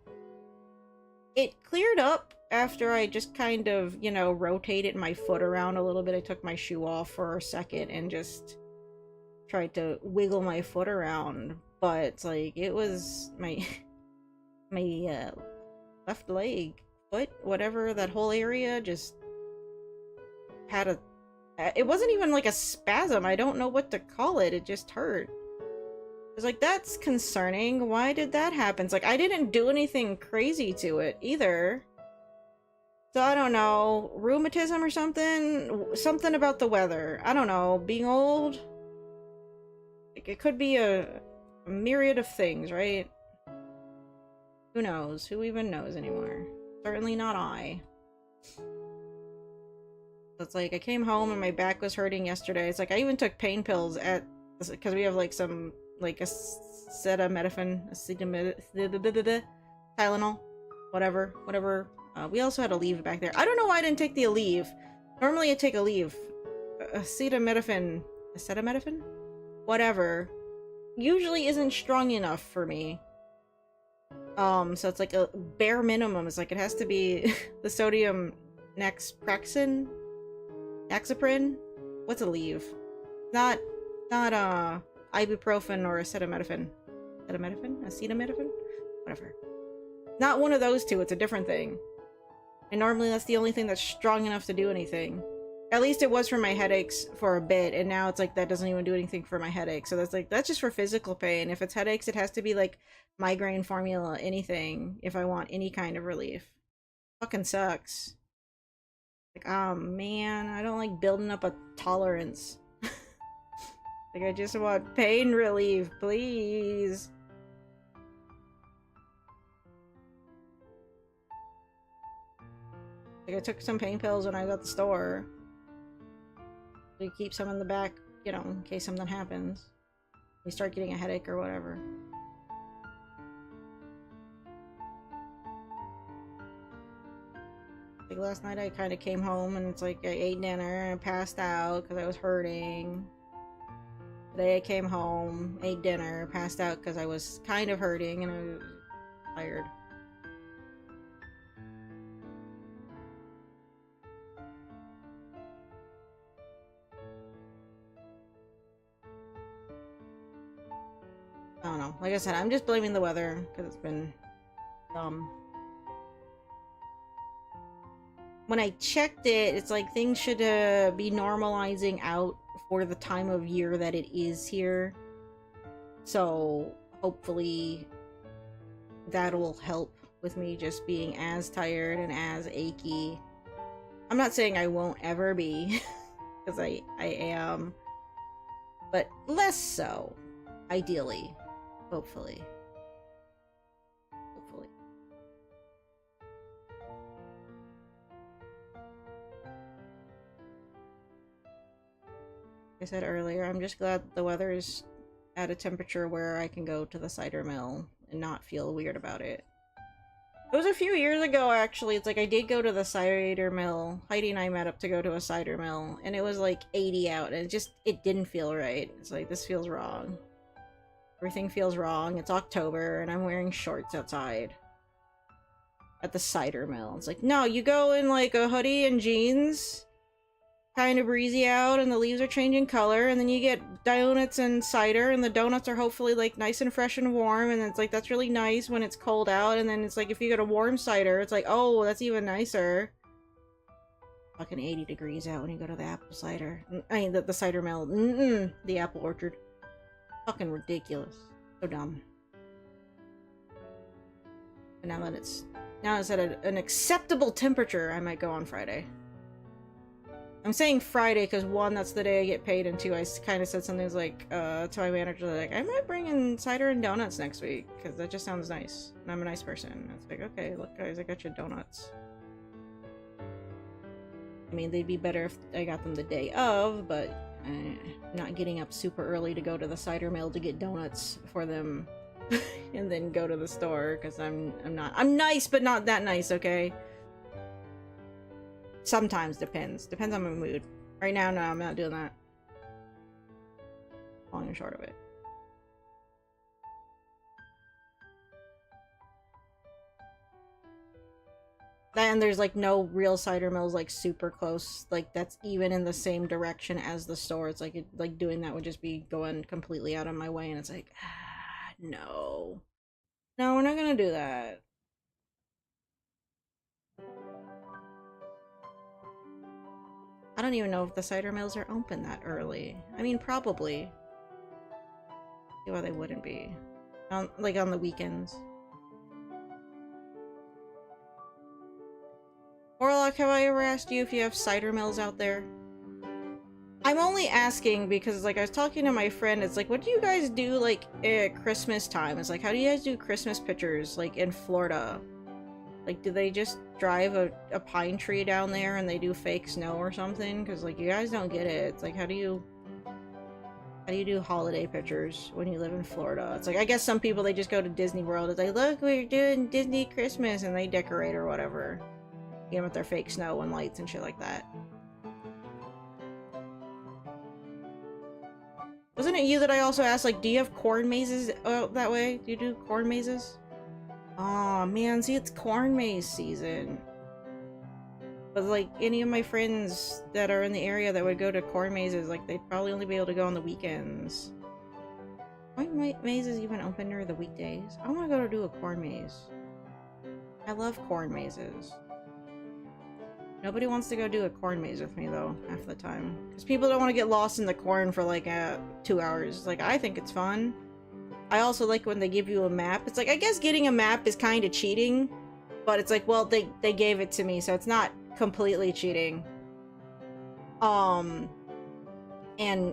It cleared up after I just kind of, you know, rotated my foot around a little bit. I took my shoe off for a second and just tried to wiggle my foot around. But it's like, it was my left leg, foot, whatever, that whole area just had a... It wasn't even like a spasm. I don't know what to call it. It just hurt. I was like, that's concerning. Why did that happen? It's like, I didn't do anything crazy to it either. So I don't know, rheumatism or something? Something about the weather. I don't know, being old? Like, it could be a myriad of things, right? Who knows? Who even knows anymore? Certainly not I. It's like, I came home and my back was hurting yesterday. It's like, I even took pain pills at, because we have like some, like acetaminophen, Tylenol, whatever. We also had a leave back there. I don't know why I didn't take the Aleve. Normally I take a leave. Acetaminophen, whatever, usually isn't strong enough for me. So it's like a bare minimum. It's like it has to be the sodium naxaprin. What's Aleve? Not ibuprofen or acetaminophen. Acetaminophen? Whatever. Not one of those two. It's a different thing. And normally that's the only thing that's strong enough to do anything. At least it was for my headaches for a bit, and now it's like that doesn't even do anything for my headache. So that's just for physical pain. If it's headaches, it has to be like migraine formula, anything, if I want any kind of relief. Fucking sucks. Like, oh man, I don't like building up a tolerance. Like, I just want pain relief, please. Like, I took some pain pills when I was at the store. We keep some in the back, you know, in case something happens. We start getting a headache or whatever. Like, last night I kind of came home and it's like I ate dinner and passed out because I was hurting. Today I came home, ate dinner, passed out because I was kind of hurting and I was tired. I don't know. Like I said, I'm just blaming the weather because it's been dumb. When I checked it, it's like things should be normalizing out for the time of year that it is here. So hopefully that'll help with me just being as tired and as achy. I'm not saying I won't ever be, because I am, but less so, ideally. Hopefully. Like I said earlier, I'm just glad the weather is at a temperature where I can go to the cider mill and not feel weird about it. It was a few years ago, actually. It's like I did go to the cider mill. Heidi and I met up to go to a cider mill, and it was like 80 out, and it didn't feel right. It's like, this feels wrong. Everything feels wrong. It's October, and I'm wearing shorts outside at the cider mill. It's like, no, you go in like a hoodie and jeans, kind of breezy out, and the leaves are changing color, and then you get donuts and cider, and the donuts are hopefully like nice and fresh and warm, and it's like, that's really nice when it's cold out, and then it's like, if you get a warm cider, it's like, oh, that's even nicer. Fucking 80 degrees out when you go to the apple cider. I mean, the cider mill. The apple orchard. Fucking ridiculous. So dumb. But now that it's at an acceptable temperature, I might go on Friday. I'm saying Friday because, one, that's the day I get paid, and two, I kind of said something like to my manager, like, I might bring in cider and donuts next week because that just sounds nice, and I'm a nice person. And it's like, okay, look guys, I got you donuts. I mean, they'd be better if I got them the day of, but not getting up super early to go to the cider mill to get donuts for them and then go to the store, because I'm nice, but not that nice, okay? Sometimes depends on my mood. Right now, no, I'm not doing that. Long and short of it. And there's like no real cider mills like super close, like that's even in the same direction as the store. It's like doing that would just be going completely out of my way, and it's like, no, we're not gonna do that. I don't even know if the cider mills are open that early. I mean, probably. See why they wouldn't be. Like on the weekends. Warlock, have I ever asked you if you have cider mills out there? I'm only asking because, like, I was talking to my friend, it's like, what do you guys do, like, at Christmas time? It's like, how do you guys do Christmas pictures, like, in Florida? Like, do they just drive a pine tree down there and they do fake snow or something? Because, like, you guys don't get it. It's like, how do you do holiday pictures when you live in Florida? It's like, I guess some people, they just go to Disney World. It's like, look, we're doing Disney Christmas, and they decorate or whatever. Game with their fake snow and lights and shit like that. Wasn't it you that I also asked, like, do you have corn mazes out that way? Do you do corn mazes? Aw, man, see, it's corn maze season. But, like, any of my friends that are in the area that would go to corn mazes, like, they'd probably only be able to go on the weekends. Why might mazes even open during the weekdays? I want to go to do a corn maze. I love corn mazes. Nobody wants to go do a corn maze with me, though, half the time. Because people don't want to get lost in the corn for, like, 2 hours. Like, I think it's fun. I also like when they give you a map. It's like, I guess getting a map is kind of cheating. But it's like, well, they gave it to me, so it's not completely cheating. And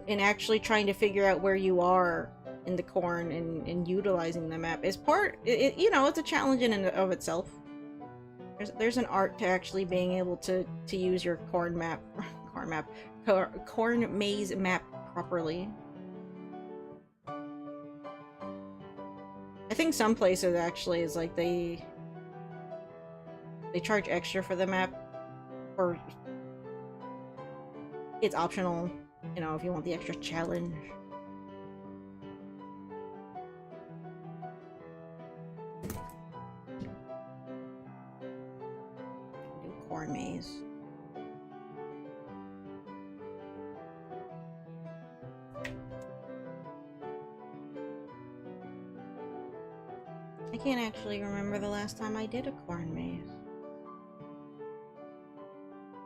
actually trying to figure out where you are in the corn and utilizing the map is part... you know, it's a challenge in and of itself. There's an art to actually being able to use your corn maze map properly. I think some places actually is like they charge extra for the map, or it's optional, you know, if you want the extra challenge. Corn maze. I can't actually remember the last time I did a corn maze.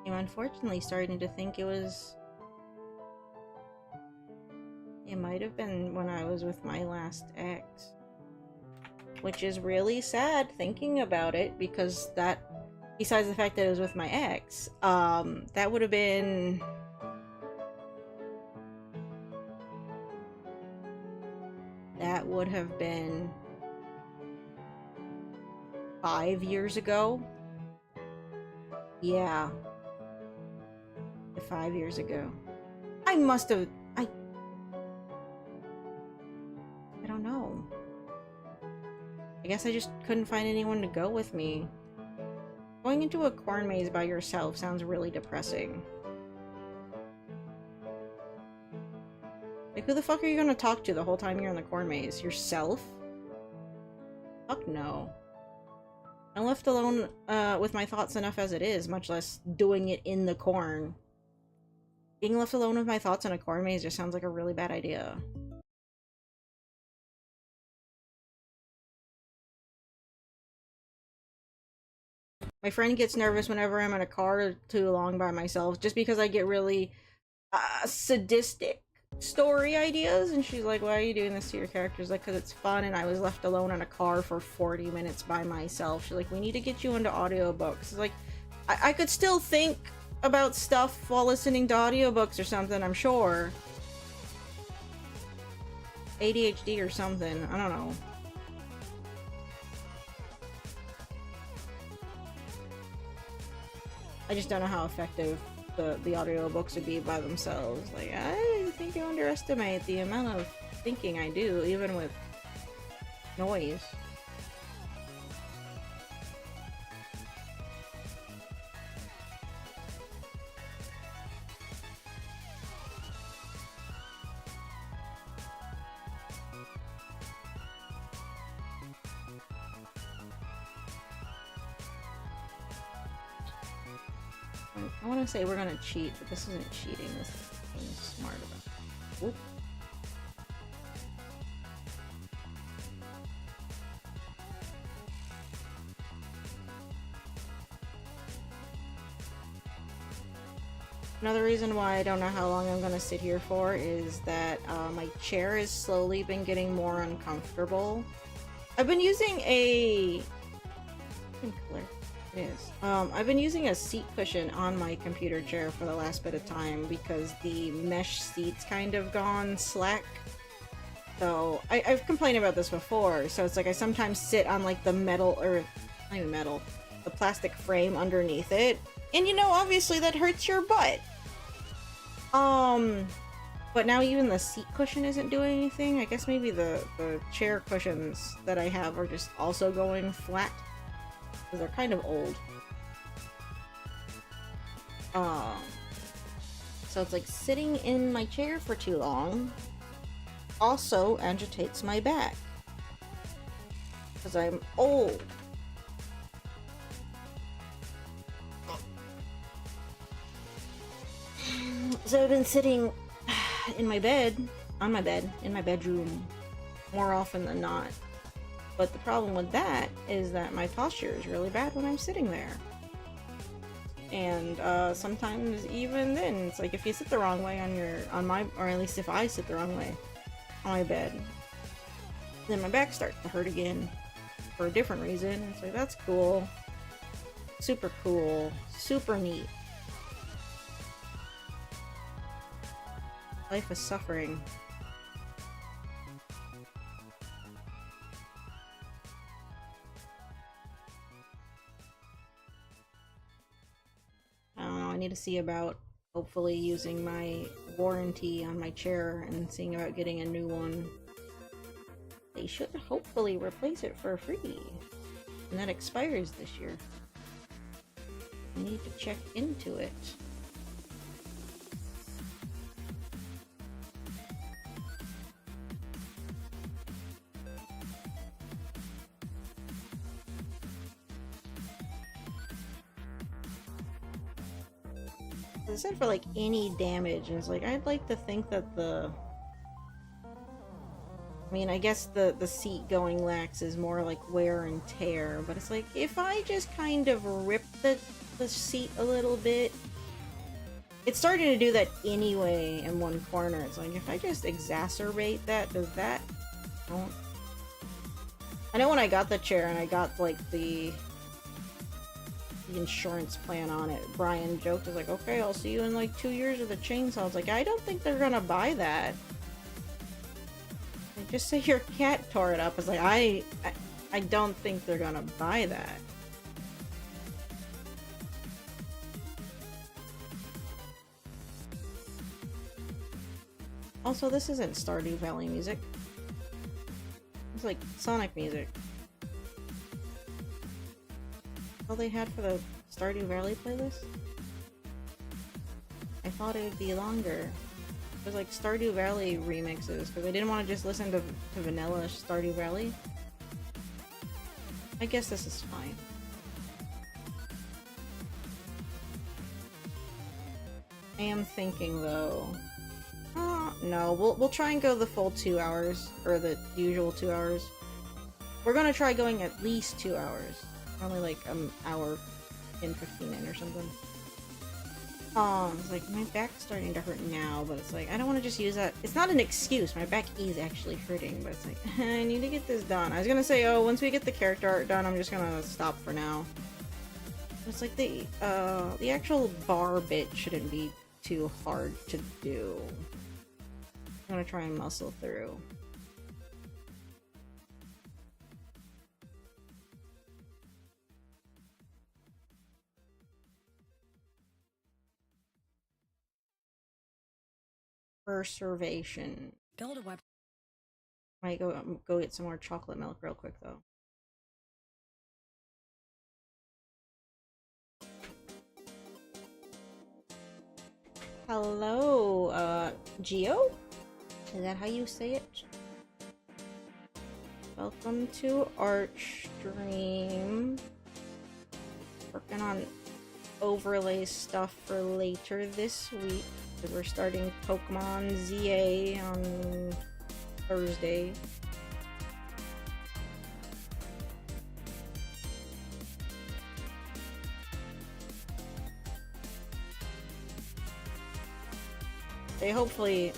I'm unfortunately starting to think it might have been when I was with my last ex. Which is really sad thinking about it, because that, besides the fact that it was with my ex, that would have been... That would have been 5 years ago? Yeah. 5 years ago. I must have... I don't know. I guess I just couldn't find anyone to go with me. Going into a corn maze by yourself sounds really depressing. Like, who the fuck are you gonna talk to the whole time you're in the corn maze? Yourself? Fuck no. I'm left alone with my thoughts enough as it is, much less doing it in the corn. Being left alone with my thoughts in a corn maze just sounds like a really bad idea. My friend gets nervous whenever I'm in a car too long by myself, just because I get really sadistic story ideas, and she's like, why are you doing this to your characters? Like, because it's fun, and I was left alone in a car for 40 minutes by myself. She's like, we need to get you into audiobooks. Like, I could still think about stuff while listening to audiobooks or something, I'm sure. ADHD or something, I don't know. I just don't know how effective the audiobooks would be by themselves. Like, I think you underestimate the amount of thinking I do, even with noise. I want to say we're gonna cheat, but this isn't cheating. This is being smart about it. Whoop. Another reason why I don't know how long I'm gonna sit here for is that my chair has slowly been getting more uncomfortable. I've been using a... It is. I've been using a seat cushion on my computer chair for the last bit of time because the mesh seat's kind of gone slack. So, I've complained about this before, so it's like I sometimes sit on like the metal, or not even metal, the plastic frame underneath it, and you know, obviously that hurts your butt. But now even the seat cushion isn't doing anything. I guess maybe the chair cushions that I have are just also going flat, because they're kind of old. So it's like sitting in my chair for too long also agitates my back because I'm old. So I've been sitting in my bed, on my bed, in my bedroom more often than not. But the problem with that is that my posture is really bad when I'm sitting there. And sometimes even then, it's like if you sit the wrong way or at least if I sit the wrong way on my bed, then my back starts to hurt again for a different reason. It's like, that's cool. Super cool. Super neat. Life is suffering. I don't know, I need to see about hopefully using my warranty on my chair and seeing about getting a new one. They should hopefully replace it for free. And that expires this year. I need to check into it. It said for like any damage, and it's like I'd like to think that I mean, I guess the seat going lax is more like wear and tear, but it's like if I just kind of rip the seat a little bit, it's starting to do that anyway in one corner. It's like if I just exacerbate that, does that? I know when I got the chair and I got like the insurance plan on it, Brian joked, was like, okay, I'll see you in like 2 years with a chainsaw. I was like, I don't think they're gonna buy that. Like, just say your cat tore it up. It's like, I don't think they're gonna buy that. Also, this isn't Stardew Valley music. It's like Sonic music. All they had for the Stardew Valley playlist? I thought it would be longer. It was like Stardew Valley remixes, because I didn't want to just listen to vanilla Stardew Valley. I guess this is fine. I am thinking though. No, we'll try and go the full 2 hours, or the usual 2 hours. We're gonna try going at least 2 hours. Only like an hour and 15 in or something. It's like my back's starting to hurt now, but it's like I don't want to just use that. It's not an excuse. My back is actually hurting, but it's like I need to get this done. I was gonna say, oh, once we get the character art done, I'm just gonna stop for now. It's like the actual bar bit shouldn't be too hard to do. I'm gonna try and muscle through. Preservation. Build a web. Might go get some more chocolate milk real quick though. Hello, Geo? Is that how you say it? Welcome to Archstream. Working on overlay stuff for later this week. Because we're starting Pokemon ZA on Thursday. They hopefully,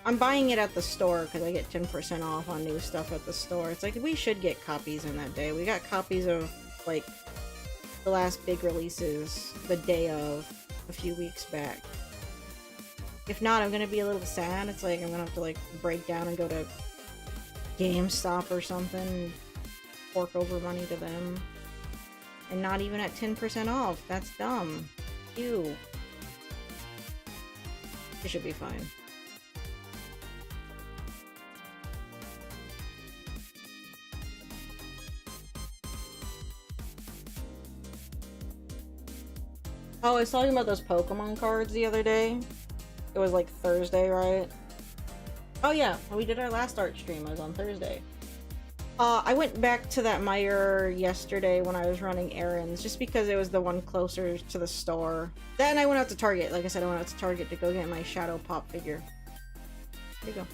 I'm buying it at the store because I get 10% off on new stuff at the store. It's like we should get copies in that day. We got copies of like the last big releases the day of a few weeks back. If not, I'm gonna be a little sad. It's like I'm gonna have to like break down and go to GameStop or something, fork over money to them, and not even at 10% off. That's dumb. Ew. It should be fine. Oh, I was talking about those Pokemon cards the other day. It was like Thursday, right? Oh yeah, we did our last art stream. It was on Thursday. I went back to that Meijer yesterday when I was running errands, just because it was the one closer to the store. Then I went out to Target. Like I said, I went out to Target to go get my Shadow Pop figure. There you go.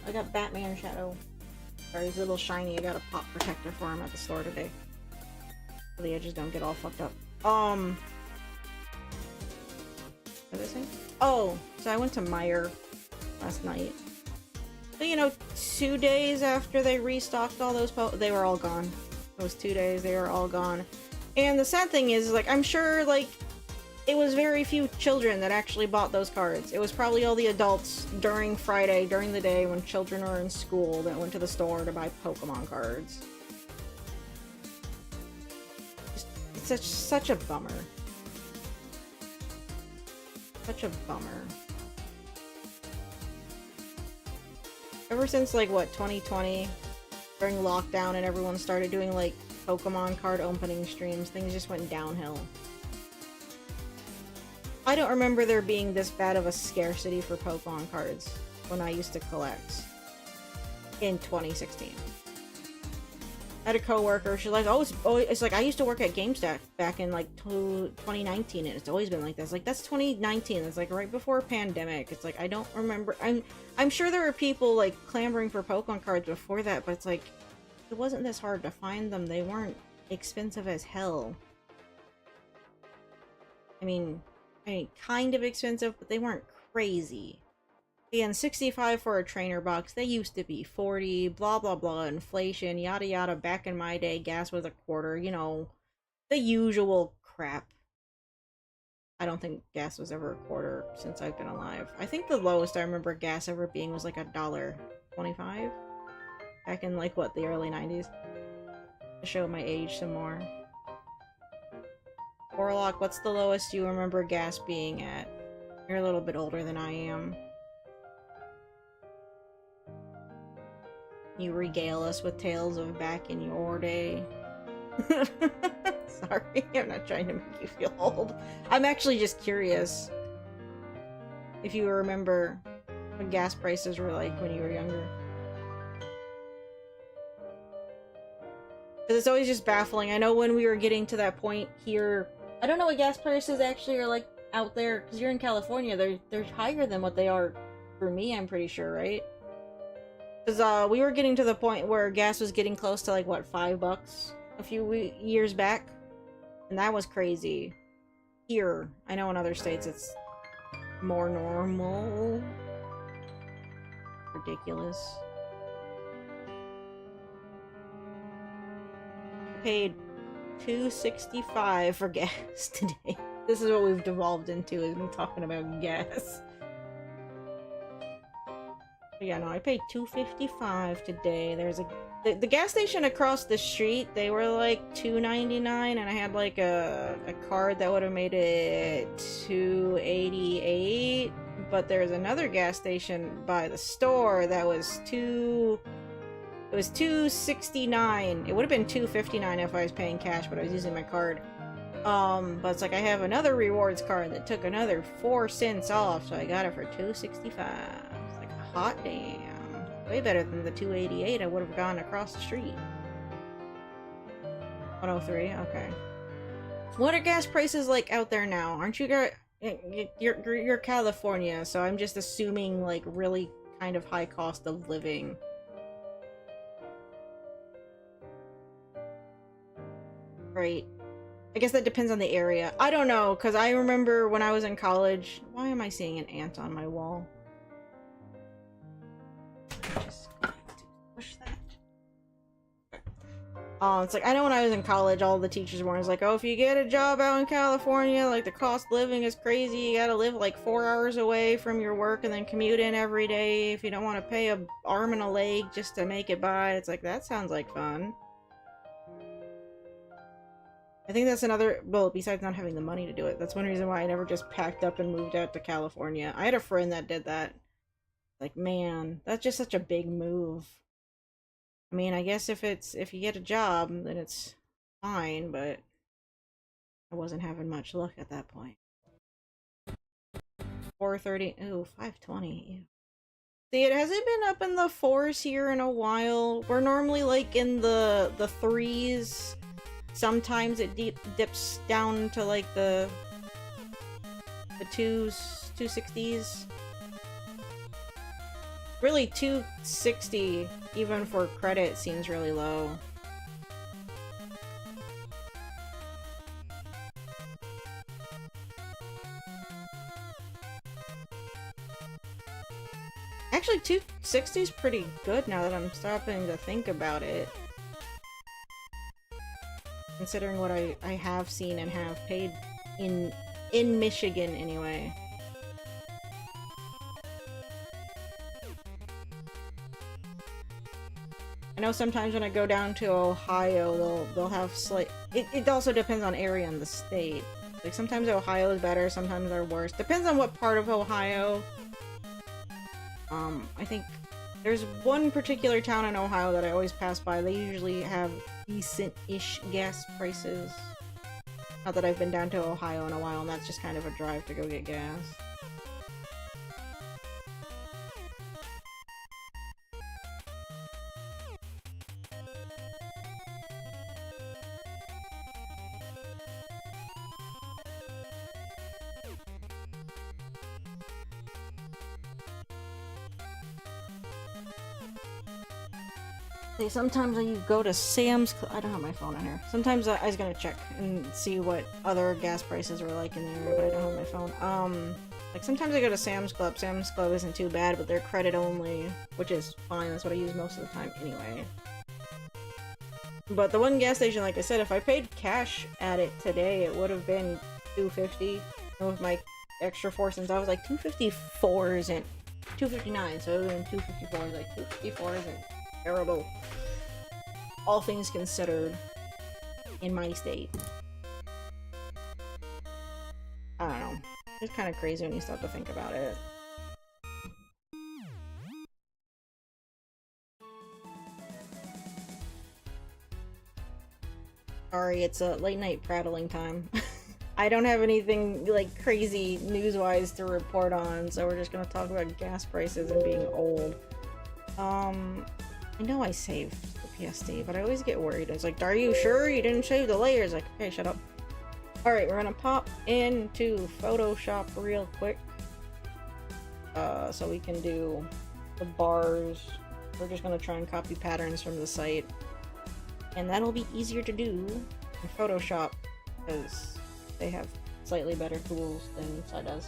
I got Batman Shadow. Sorry, he's a little shiny. I got a pop protector for him at the store today, so the edges don't get all fucked up. What did I say? Oh, so I went to Meijer last night. So, you know, 2 days after they restocked all those they were all gone. Those 2 days, they were all gone. And the sad thing is, like, I'm sure, like, it was very few children that actually bought those cards. It was probably all the adults during Friday, during the day when children were in school, that went to the store to buy Pokemon cards. It's such a bummer. Such a bummer. Ever since, like, what, 2020? During lockdown and everyone started doing, like, Pokemon card opening streams, things just went downhill. I don't remember there being this bad of a scarcity for Pokemon cards when I used to collect in 2016. I had a coworker, she's like, it's like, I used to work at GameStop back in like 2019, and it's always been like this. Like, that's 2019. It's like right before pandemic. It's like, I don't remember. I'm sure there were people like clamoring for Pokemon cards before that, but it's like, it wasn't this hard to find them. They weren't expensive as hell. I mean, kind of expensive, but they weren't crazy. And 65 for a trainer box, they used to be 40, blah blah blah, inflation, yada yada. Back in my day, gas was a quarter, you know, the usual crap. I don't think gas was ever a quarter since I've been alive. I think the lowest I remember gas ever being was like $1.25 back in, like, what, the early 90s? To show my age some more. Warlock, what's the lowest you remember gas being at? You're a little bit older than I am. You regale us with tales of back in your day. Sorry, I'm not trying to make you feel old. I'm actually just curious if you remember what gas prices were like when you were younger. Because it's always just baffling. I know when we were getting to that point here, I don't know what gas prices actually are like out there, because you're in California. They're higher than what they are for me, I'm pretty sure, right? Because we were getting to the point where gas was getting close to, like, what, $5 a few years back? And that was crazy. Here, I know in other states it's more normal. Ridiculous. I paid $2.65 for gas today. This is what we've devolved into, is me talking about gas. Yeah, no, I paid $2.55 today. There's the gas station across the street, they were like $2.99, and I had like a card that would have made it $2.88. But there's another gas station by the store that was $2.69. It would have been $2.59 if I was paying cash, but I was using my card. But it's like I have another rewards card that took another 4 cents off, so I got it for $2.65. Hot damn. Way better than the $2.88 I would have gone across the street. 103, okay. What are gas prices like out there now? Aren't you guys... You're California, so I'm just assuming, like, really kind of high cost of living. Right. I guess that depends on the area. I don't know, because I remember when I was in college... Why am I seeing an ant on my wall? Just going to push that. It's like, I know when I was in college, all the teachers were always like, oh, if you get a job out in California, like, the cost of living is crazy. You gotta live, like, 4 hours away from your work and then commute in every day if you don't want to pay a arm and a leg just to make it by. It's like, that sounds like fun. I think that's another, well, besides not having the money to do it, that's one reason why I never just packed up and moved out to California. I had a friend that did that. Like, man, that's just such a big move. I mean, I guess if you get a job, then it's fine, but I wasn't having much luck at that point. 430, ooh, 520, ew. See, it hasn't been up in the 4s here in a while. We're normally, like, in the 3s. Sometimes it dips down to, like, the 2s, 260s. Really, 260, even for credit, seems really low. Actually, 260 is pretty good now that I'm stopping to think about it. Considering what I have seen and have paid in Michigan, anyway. I know sometimes when I go down to Ohio, they'll have slight... It also depends on area in the state. Like, sometimes Ohio is better, sometimes they're worse. Depends on what part of Ohio. I think there's one particular town in Ohio that I always pass by. They usually have decent-ish gas prices. Not that I've been down to Ohio in a while, and that's just kind of a drive to go get gas. Sometimes when you go to Sam's Club, I don't have my phone on here. Sometimes I was gonna check and see what other gas prices were like in the area, but I don't have my phone. Like sometimes I go to Sam's Club. Sam's Club isn't too bad, but they're credit only, which is fine. That's what I use most of the time anyway. But the one gas station, like I said, if I paid cash at it today, it would have been $2.50. And with my extra 4 cents, I was like, $2.54 isn't $2.59, so it would have been $2.54. Like $2.54 isn't terrible, all things considered, in my state. I don't know. It's kind of crazy when you start to think about it. Sorry, it's a late night prattling time. I don't have anything like crazy news-wise to report on, so we're just gonna talk about gas prices and being old. I know I saved the PSD, but I always get worried. It's like, are you sure you didn't save the layers? Like, okay, shut up. Alright, we're gonna pop into Photoshop real quick. So we can do the bars. We're just gonna try and copy patterns from the site. And that'll be easier to do in Photoshop, because they have slightly better tools than Sai does.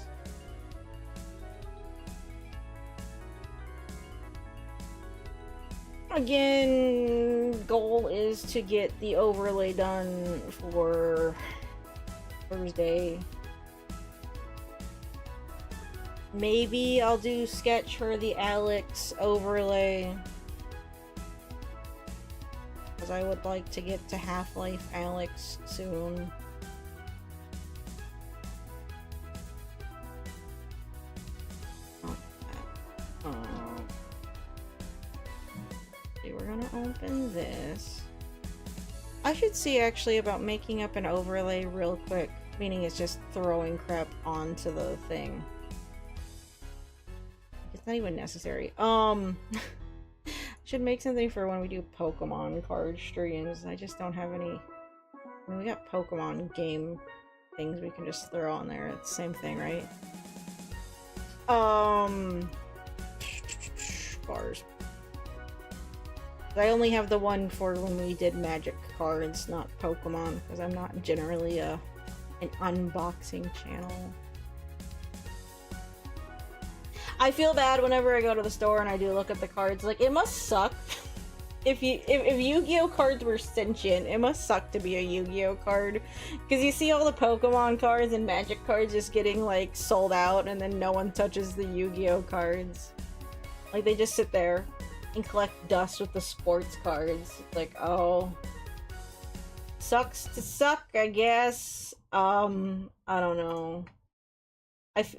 Again, goal is to get the overlay done for Thursday. Maybe I'll do sketch for the Alex overlay, because I would like to get to Half-Life Alex soon. We're gonna open this. I should see actually about making up an overlay real quick, meaning it's just throwing crap onto the thing. It's not even necessary. Should make something for when we do Pokemon card streams. I just don't have any. I mean, we got Pokemon game things we can just throw on there. It's the same thing, right? Bars. I only have the one for when we did Magic cards, not Pokemon, because I'm not generally an unboxing channel. I feel bad whenever I go to the store and I do look at the cards. Like, it must suck if Yu-Gi-Oh cards were sentient, it must suck to be a Yu-Gi-Oh card, because you see all the Pokemon cards and Magic cards just getting like sold out, and then no one touches the Yu-Gi-Oh cards. Like they just sit there and collect dust with the sports cards. It's like, oh, sucks to suck, I guess. I don't know. I've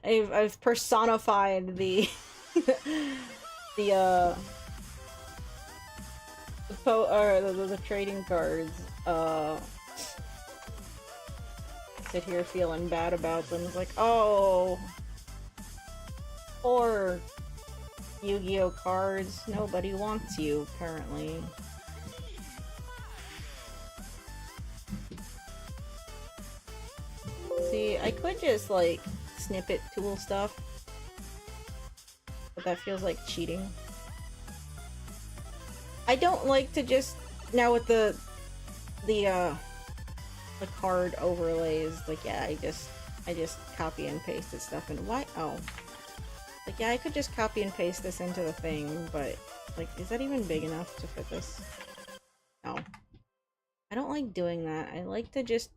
I've personified the the the trading cards. Sit here feeling bad about them. It's like, oh, poor Yu-Gi-Oh cards. Nobody wants you, apparently. See, I could just like snippet tool stuff, but that feels like cheating. I don't like to just now with the card overlays. Like, yeah, I just copy and pasted stuff. And why? Oh, like, yeah, I could just copy and paste this into the thing, but like, is that even big enough to fit this? No, I don't like doing that. I like to just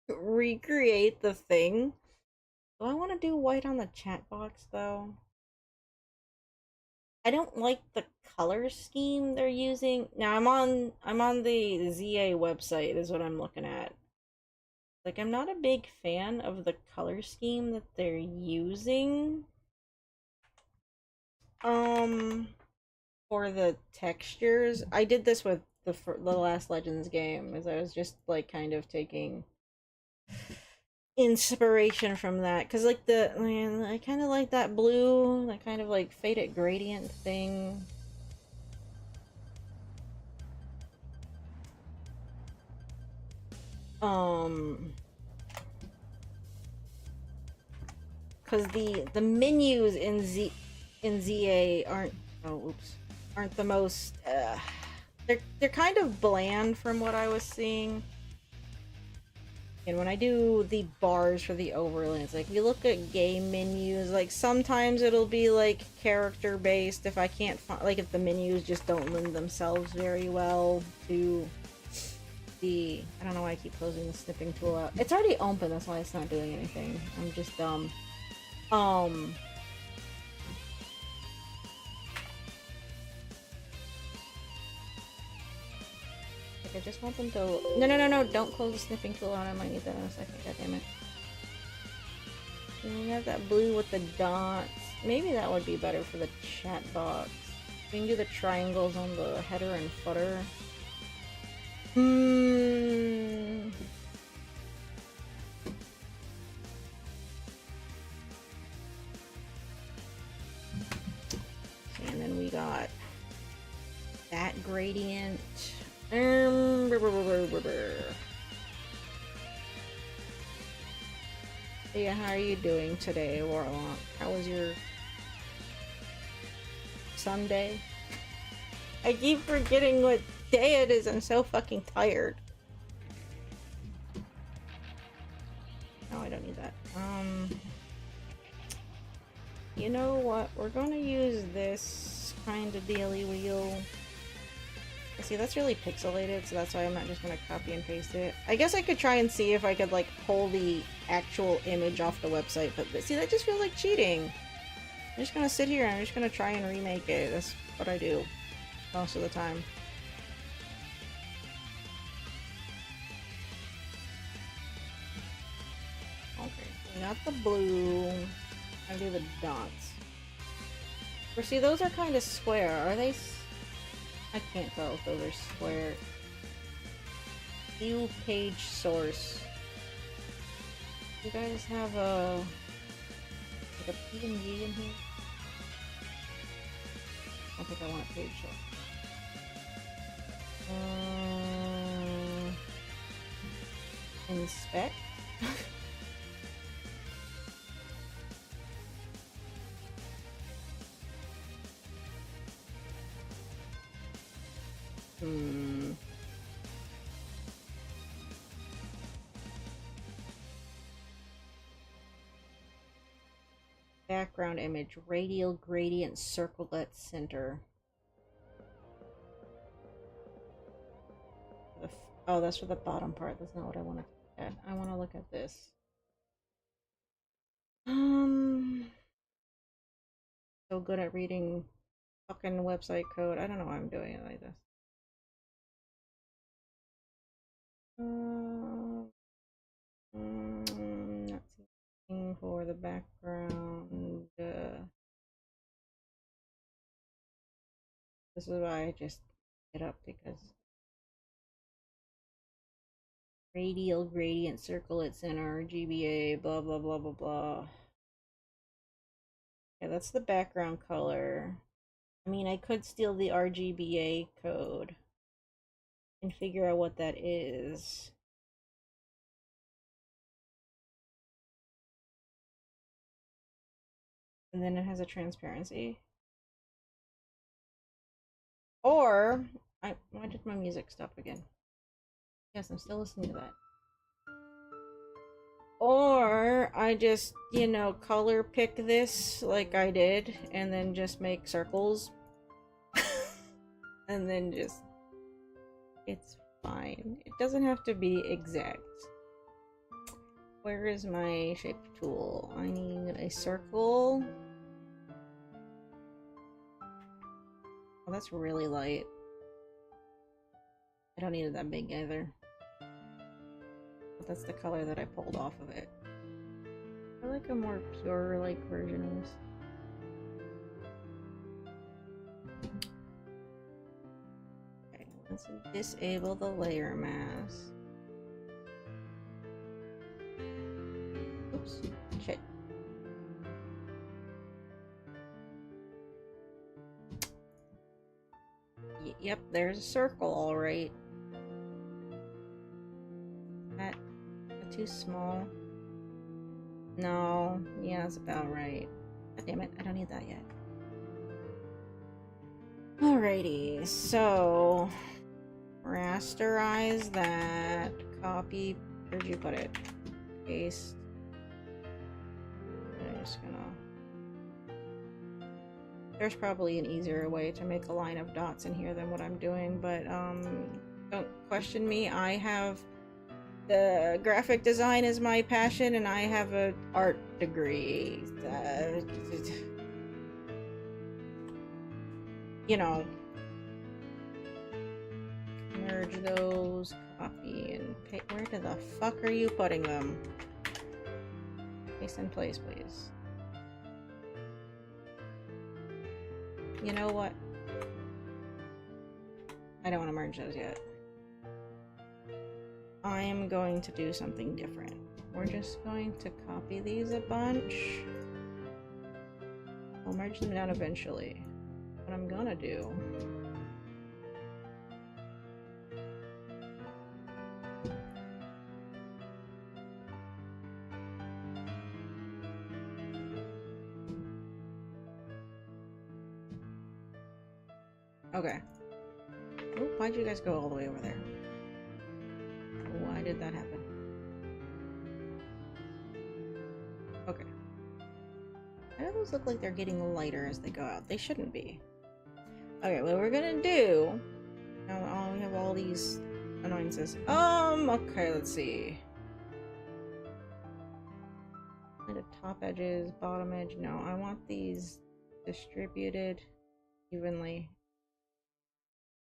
recreate the thing. Do I want to do white on the chat box though? I don't like the color scheme they're using. Now I'm on the ZA website is what I'm looking at. Like, I'm not a big fan of the color scheme that they're using. For the textures. I did this with the last Legends game, as I was just like kind of taking inspiration from that, because like I kind of like that blue, that kind of like faded gradient thing. Because the menus in ZA aren't, oh oops, aren't the most they're kind of bland from what I was seeing. And when I do the bars for the overlays, like, we look at game menus, like, sometimes it'll be, like, character-based if I can't find, like, if the menus just don't lend themselves very well to the, I don't know why I keep closing the snipping tool out. It's already open, that's why it's not doing anything. I'm just dumb. I just want them to... No, don't close the snipping tool out. I might need that in a second. God damn it. And we have that blue with the dots. Maybe that would be better for the chat box. We can do the triangles on the header and footer. And then we got that gradient. Yeah, how are you doing today, Warlock? How was your Sunday? I keep forgetting what day it is. I'm so fucking tired. No, I don't need that. You know what? We're gonna use this kind of daily wheel. See, that's really pixelated, so that's why I'm not just gonna copy and paste it. I guess I could try and see if I could, like, pull the actual image off the website, but see, that just feels like cheating. I'm just gonna sit here and I'm just gonna try and remake it. That's what I do most of the time. Okay, we got the blue. I'll do the dots. Or see, those are kind of square. Are they? I can't tell if those are square. View page source. You guys have a like a PNG in here? I don't think I want a page source. Inspect. Background image, radial gradient circlet center. Oh, that's for the bottom part. That's not what I want to look at. I want to look at this. So good at reading fucking website code. I don't know why I'm doing it like this. Not seeing for the background. This is why I just get up, because radial gradient circle at center, GBA, blah blah blah blah blah. Yeah, that's the background color. I mean, I could steal the RGBA code and figure out what that is. And then it has a transparency. Or, why did my music stop again? Yes, I'm still listening to that. Or I just, you know, color pick this like I did, and then just make circles. And then just, it's fine. It doesn't have to be exact. Where is my shape tool? I need a circle. Oh, that's really light. I don't need it that big either. But that's the color that I pulled off of it. I like a more pure, like, version of this. Okay, let's disable the layer mask. Oops, shit. Yep, there's a circle, alright. That too small? No, yeah, that's about right. God damn it, I don't need that yet. Alrighty, so rasterize that. Copy. Where'd you put it? Paste. I'm just gonna. There's probably an easier way to make a line of dots in here than what I'm doing, but don't question me. I have the graphic design is my passion, and I have an art degree. You know, merge those, copy, and paste. Where the fuck are you putting them? Paste in place, please. You know what? I don't want to merge those yet. I am going to do something different. We're just going to copy these a bunch. I'll merge them down eventually. What I'm gonna do... Okay. Oh, why'd you guys go all the way over there? Why did that happen? Okay. Why do those look like they're getting lighter as they go out? They shouldn't be. Okay, what we're gonna do... Now we have all these annoyances. Okay, let's see. The top edges, bottom edge. No, I want these distributed evenly.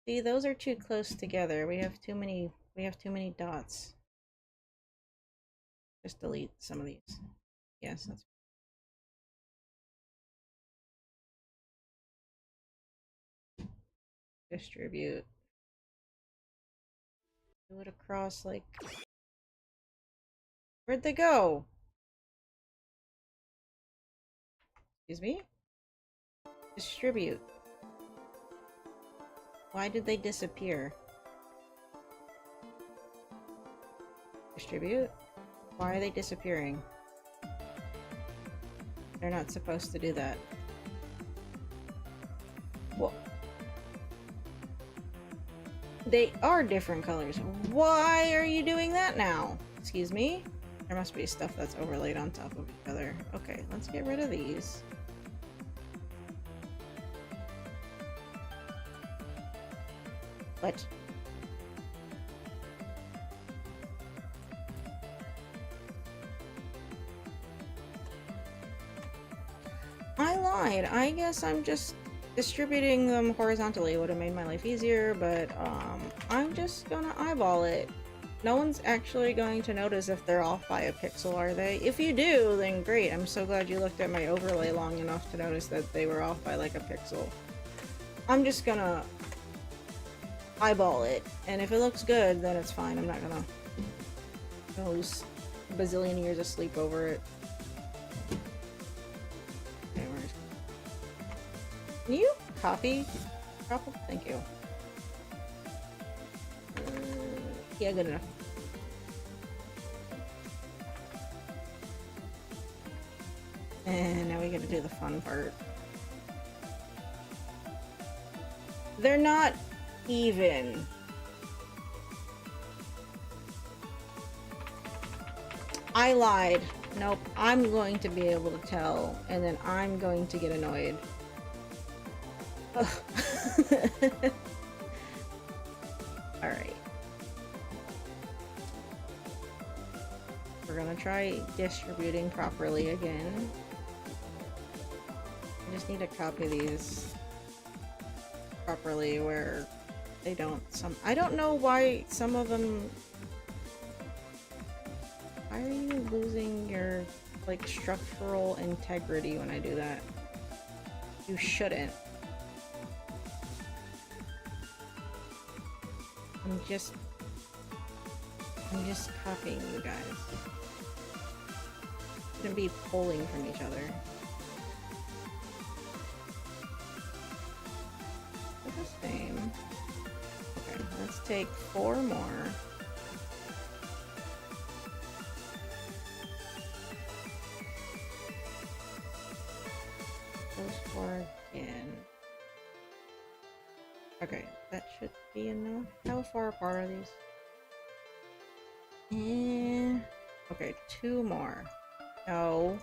See, those are too close together. We have too many dots. Just delete some of these. Yes, that's distribute. Do it across, like... Where'd they go? Excuse me? Distribute. Why did they disappear? Distribute? Why are they disappearing? They're not supposed to do that. Well, they are different colors. Why are you doing that now? Excuse me? There must be stuff that's overlaid on top of each other. Okay, let's get rid of these. What? lied. I guess I'm just distributing them horizontally. Would have made my life easier, but I'm just gonna eyeball it. No one's actually going to notice if they're off by a pixel, are they? If you do, then great. I'm so glad you looked at my overlay long enough to notice that they were off by like a pixel. I'm just gonna eyeball it, and if it looks good, then it's fine. I'm not gonna lose a bazillion years of sleep over it. Okay, can you copy? Thank you. Yeah, good enough. And now we gotta do the fun part. They're not even. I lied. Nope, I'm going to be able to tell, and then I'm going to get annoyed. Alright. We're gonna try distributing properly again. I just need to copy these properly where they don't I don't know why some of them. Why are you losing your like structural integrity when I do that? You shouldn't. I'm just copying you guys. I'm gonna be pulling from each other. They're the same. Okay, let's take 4 more. Those 4 again. Okay, that should be enough. How far apart are these? Okay, 2 more. No.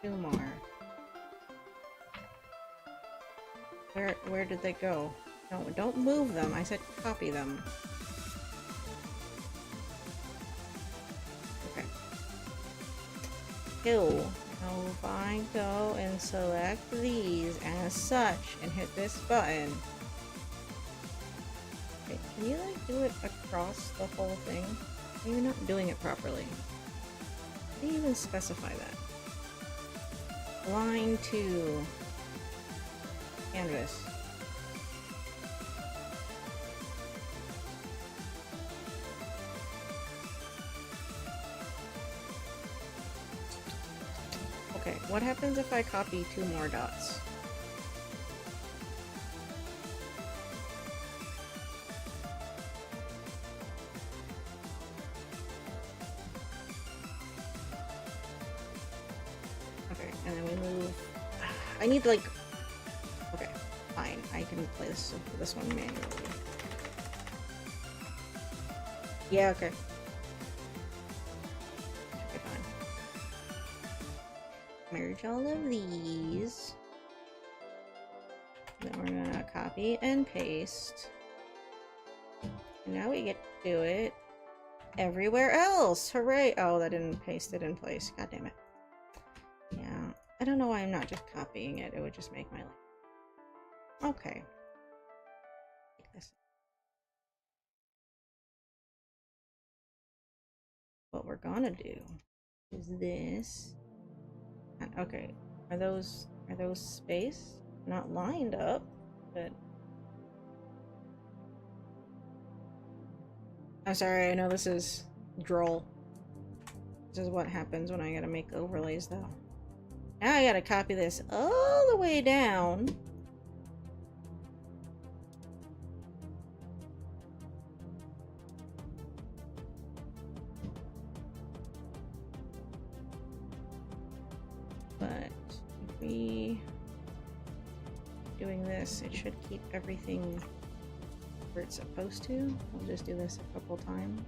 2 more. Where did they go? No, don't move them. I said copy them. Okay. Kill. Now if I go and select these as such and hit this button. Okay, can you like do it across the whole thing? You're not doing it properly. How do you even specify that? Line 2. Canvas. Okay, what happens if I copy 2 more dots? Okay, and then we move. I need like. Okay, fine. I can play this one manually. Yeah, okay. Should be fine. Merge all of these. Then we're gonna copy and paste. And now we get to do it everywhere else. Hooray! Oh, that didn't paste it in place. God damn it. Yeah, I don't know why I'm not just copying it. It would just make my life. Okay. Take this. What we're gonna do is this. And, okay, are those spaced? Not lined up, but I'm sorry. I know this is droll. This is what happens when I gotta make overlays, though. Now I gotta copy this all the way down. But if we doing this, it should keep everything where it's supposed to. We'll just do this a couple times.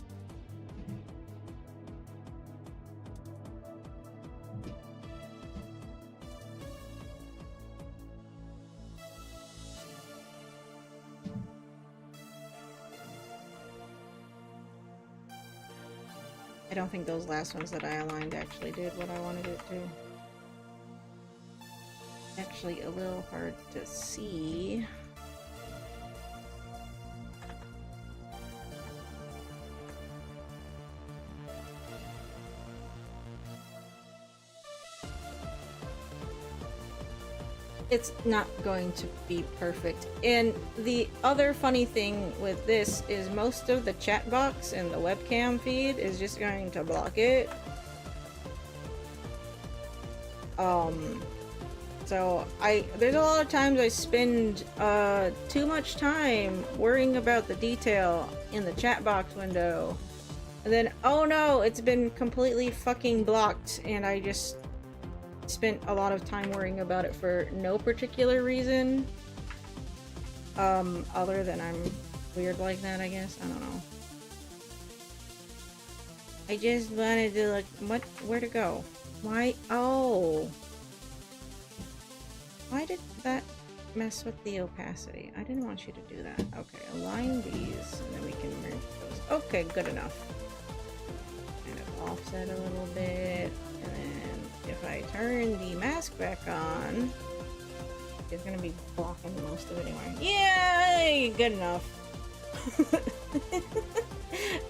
I don't think those last ones that I aligned actually did what I wanted it to. actually a little hard to see. It's not going to be perfect. And the other funny thing with this is most of the chat box and the webcam feed is just going to block it. So there's a lot of times I spend too much time worrying about the detail in the chat box window. And then, oh no, it's been completely fucking blocked, and I just spent a lot of time worrying about it for no particular reason. Other than I'm weird like that, I guess. I don't know. I just wanted to look, where to go? Why? Oh. Why did that mess with the opacity? I didn't want you to do that. Okay, align these, and then we can merge those. Okay, good enough. Kind of offset a little bit, and then if I turn the mask back on, it's gonna be blocking most of it anyway. Yay! Good enough.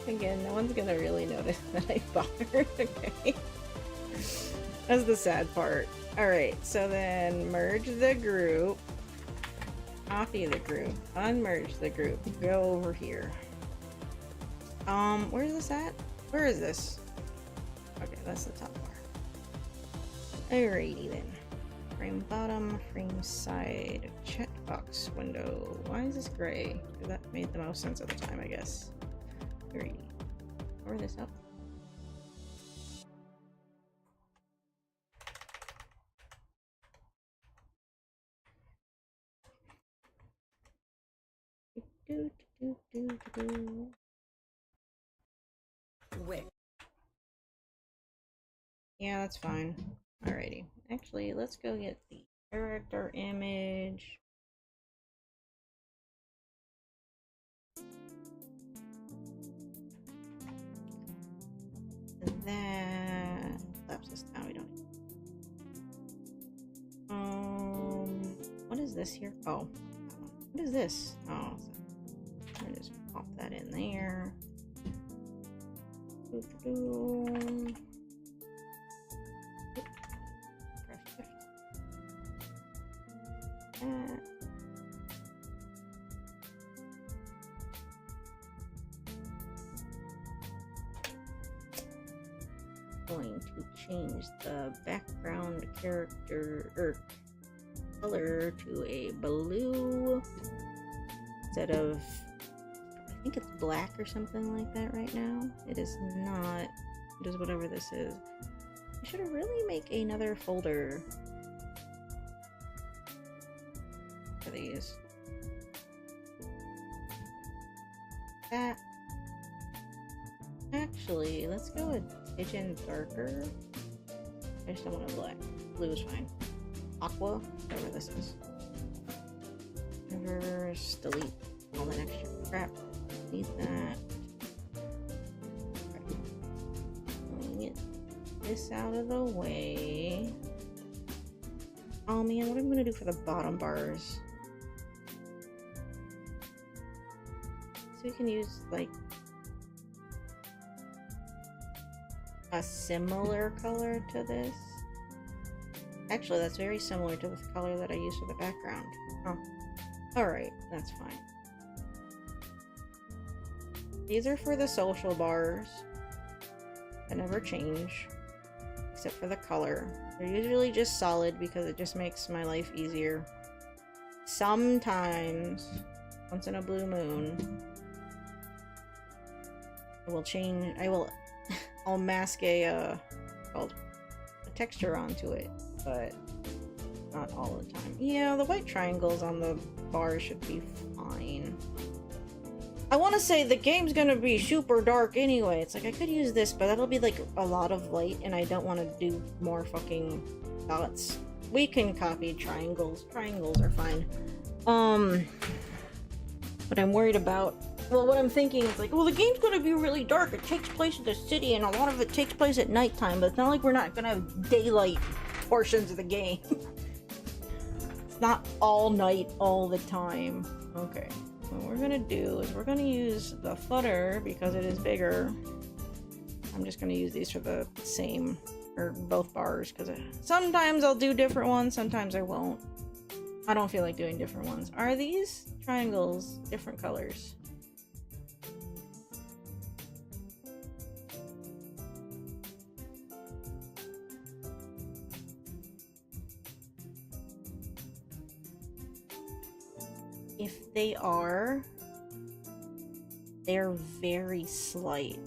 Again, no one's gonna really notice that I bothered, okay? That's the sad part. Alright, so then merge the group, copy the group, unmerge the group, go over here. Where's this at? Where is this? Okay, that's the top bar. Alrighty then. Frame bottom, frame side, chat box window. Why is this gray? That made the most sense at the time, I guess. Alrighty. Cover this up. Wait. Yeah, that's fine. Alrighty. Actually, let's go get the character image. That collapse this down. We don't. What is this here? Oh, what is this? Oh, I'm gonna just pop that in there. Press shift. That. Going to change the background character or color to a blue instead of, I think it's black or something like that right now. It is not. It is whatever this is. I should really make another folder for these. That. Actually, let's go with Pigeon Darker. I just don't want a black. Blue is fine. Aqua, whatever this is. Reverse, delete all that extra crap. Need that. Get this out of the way. Oh man, what am I gonna do for the bottom bars? So we can use like a similar color to this. Actually, that's very similar to the color that I used for the background. Oh. Alright, that's fine. These are for the social bars. They never change. Except for the color. They're usually just solid because it just makes my life easier. Sometimes, once in a blue moon, I will change, I'll mask a texture onto it, but not all the time. Yeah, the white triangles on the bar should be fine. I want to say the game's gonna be super dark anyway. It's like I could use this, but that'll be like a lot of light, and I don't want to do more fucking dots. We can copy triangles. Triangles are fine. But I'm worried about. Well, what I'm thinking is like, well, the game's gonna be really dark. It takes place in the city, and a lot of it takes place at nighttime. But it's not like we're not gonna have daylight portions of the game. It's not all night all the time. Okay. What we're gonna do is we're gonna use the footer because it is bigger. I'm just gonna use these for the same, or both bars, because sometimes I'll do different ones, sometimes I won't. I don't feel like doing different ones. Are these triangles different colors? If they are, they're very slight.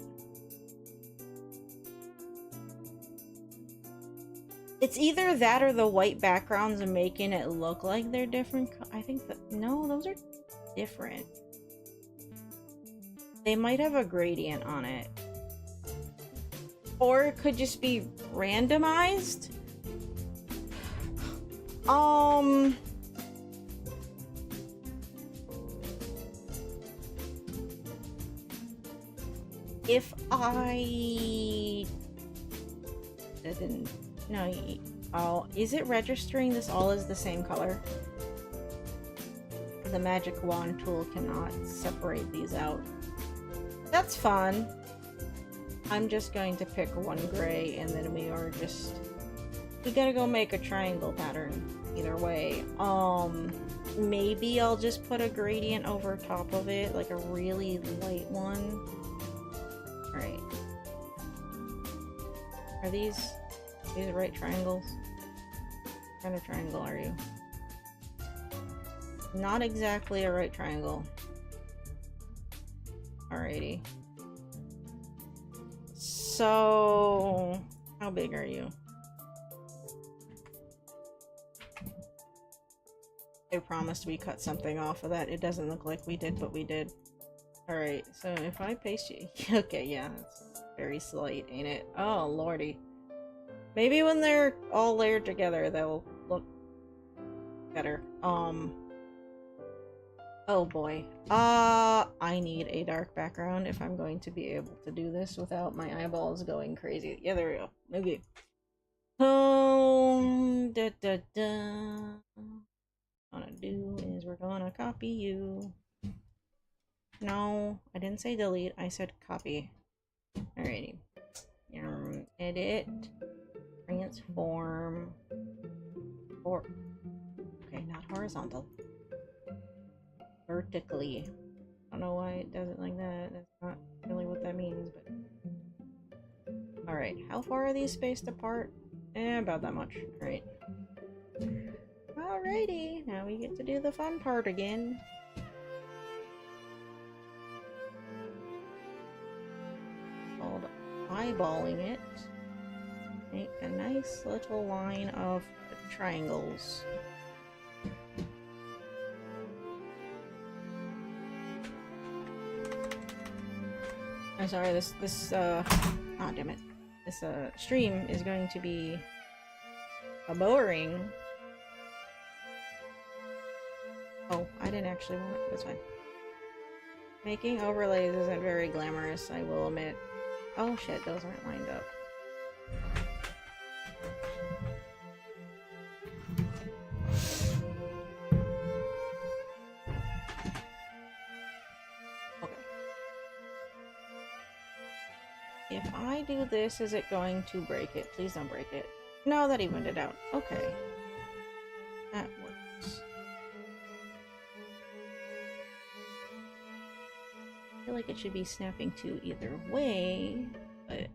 It's either that or the white backgrounds are making it look like they're different. I think that, no, those are different. They might have a gradient on it. Or it could just be randomized. If I didn't, no, oh, is it registering this all as the same color? The magic wand tool cannot separate these out. That's fun. I'm just going to pick one gray, and then we gotta go make a triangle pattern either way. Maybe I'll just put a gradient over top of it, like a really light one. Alright. Are these the right triangles? What kind of triangle are you? Not exactly a right triangle. Alrighty. So, how big are you? I promised we cut something off of that. It doesn't look like we did, but we did. Alright, so if I paste you... Okay, yeah, it's very slight, ain't it? Oh, lordy. Maybe when they're all layered together, they'll look better. Oh boy. I need a dark background if I'm going to be able to do this without my eyeballs going crazy. Yeah, there we go. Okay. What I'm gonna do is we're gonna copy you. No, I didn't say delete, I said copy. Alrighty. Edit. Transform. Or okay, not horizontal. Vertically. I don't know why it does it like that. That's not really what that means, but... Alright, how far are these spaced apart? About that much. Alright. Alrighty, now we get to do the fun part again. Called eyeballing it. Make a nice little line of triangles. I'm sorry, this ah, damn it. This, stream is going to be boring. Oh, I didn't actually want it. That's fine. Making overlays isn't very glamorous, I will admit. Oh shit, those aren't lined up. If I do this, is it going to break it? Please don't break it. No, that evened it out. Okay. That works. I feel like it should be snapping to either way, but...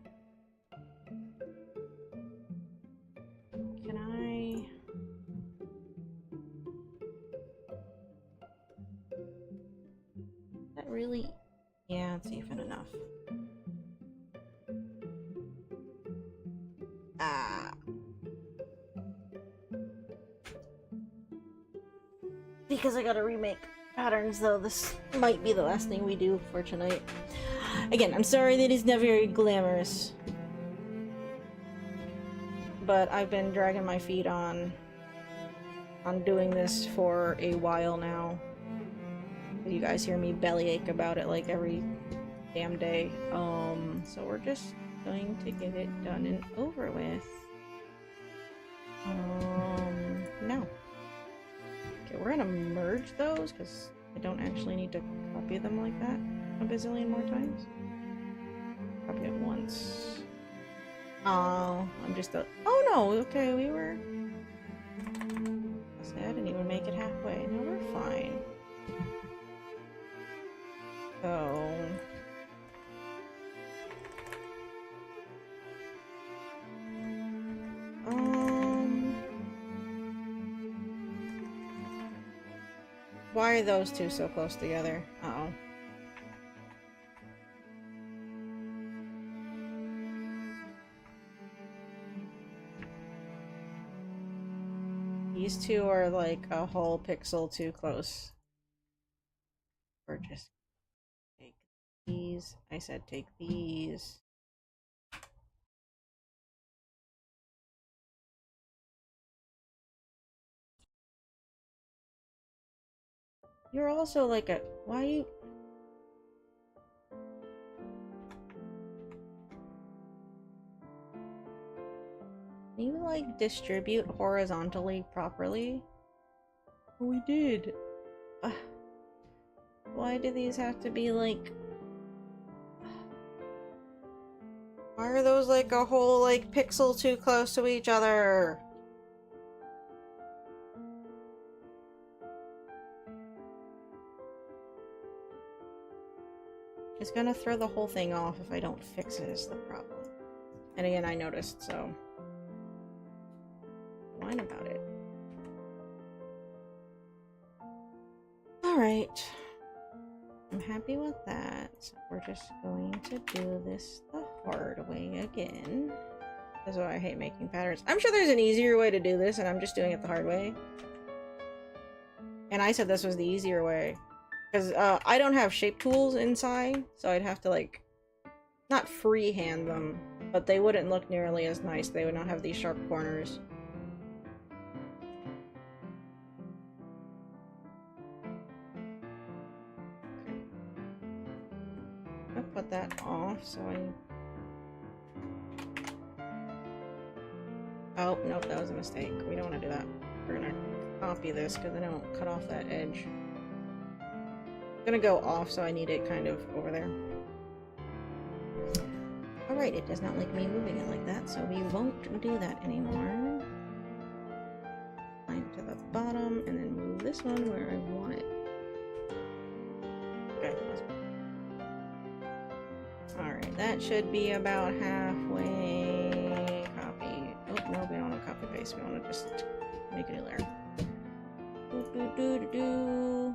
Can I... Is that really... Yeah, it's even enough. Because I gotta remake patterns, though, this might be the last thing we do for tonight. Again, I'm sorry that it's not very glamorous. But I've been dragging my feet on doing this for a while now. You guys hear me bellyache about it like every damn day. So we're just going to get it done and over with. Now. Okay, we're gonna merge those because I don't actually need to copy them like that a bazillion more times. Copy it once. Oh, I'm just a. Oh no, okay, we were. I didn't even make it halfway. No, we're fine. So. Why are those two so close together? Uh-oh. These two are like a whole pixel too close. Or just take these. I said take these. You're also like a. Why you. Can you like distribute horizontally properly? We did. Why do these have to be like... Why are those like a whole like pixel too close to each other? It's gonna throw the whole thing off if I don't fix it is the problem. And again, I noticed, so... Whine about it. Alright. I'm happy with that. So we're just going to do this the hard way again. That's why I hate making patterns. I'm sure there's an easier way to do this, and I'm just doing it the hard way. And I said this was the easier way. Because I don't have shape tools inside, so I'd have to, like, not freehand them, but they wouldn't look nearly as nice. They would not have these sharp corners. I'll put that off so I... Oh, nope, that was a mistake. We don't want to do that. We're gonna copy this because then I won't cut off that edge. I'm gonna go off, so I need it kind of over there. Alright, it does not like me moving it like that, so we won't do that anymore. Line to the bottom, and then move this one where I want it. Okay, alright, that should be about halfway. Copy. Oh, no, we don't want to copy paste. We want to just make a new layer. There we go.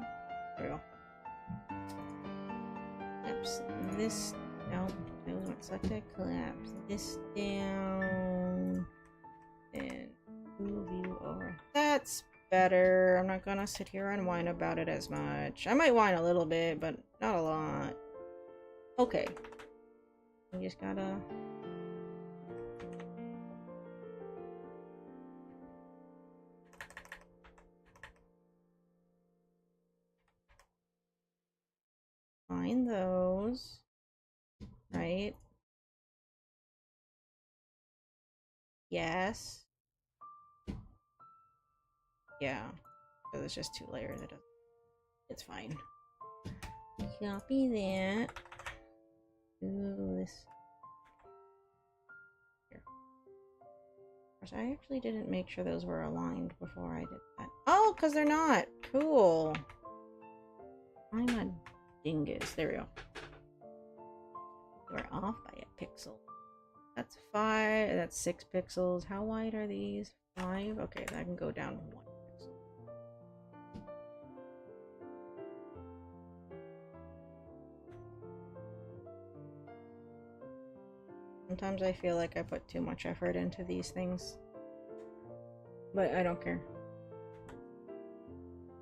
Collapse this. No, that wasn't selected. Collapse this down. And move you over. That's better. I'm not gonna sit here and whine about it as much. I might whine a little bit, but not a lot. Okay. We just gotta... find those. Right? Yes. Yeah. So it's just two layers. It's fine. Copy that. Do this. Here. Of course, I actually didn't make sure those were aligned before I did that. Oh, because they're not. Cool. I'm a dingus. There we go. We're off by a pixel. That's 5. That's 6 pixels. How wide are these? 5? Okay, that can go down 1 pixel. Sometimes I feel like I put too much effort into these things. But I don't care.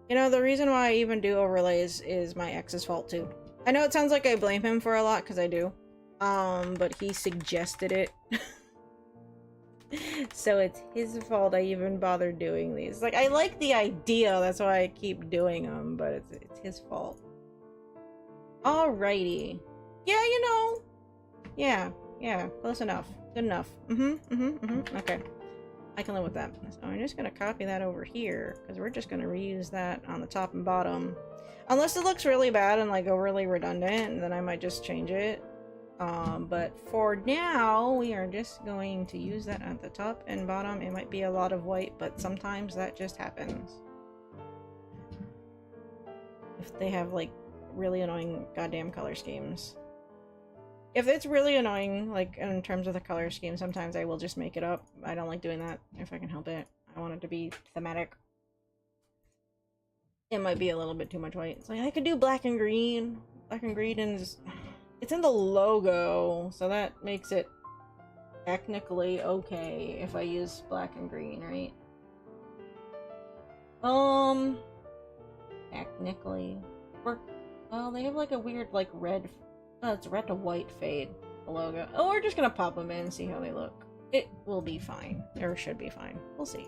You know, the reason why I even do overlays is my ex's fault too. I know it sounds like I blame him for a lot, because I do. But he suggested it. So it's his fault I even bothered doing these. Like, I like the idea, that's why I keep doing them, but it's his fault. Alrighty. Yeah, you know. Yeah, close enough. Good enough. Okay. I can live with that. So I'm just gonna copy that over here, because we're just gonna reuse that on the top and bottom. Unless it looks really bad and like overly redundant, then I might just change it. But for now, we are just going to use that at the top and bottom. It might be a lot of white, but sometimes that just happens. If they have like really annoying goddamn color schemes. If it's really annoying, like in terms of the color scheme, sometimes I will just make it up. I don't like doing that if I can help it. I want it to be thematic. It might be a little bit too much white. It's like I could do black and green. Black and green is it's in the logo, so that makes it technically okay if I use black and green, right? Technically. Well, they have like a weird like red. Oh, it's red to white fade, the logo. Oh, we're just gonna pop them in and see how they look. It will be fine. Or should be fine. We'll see.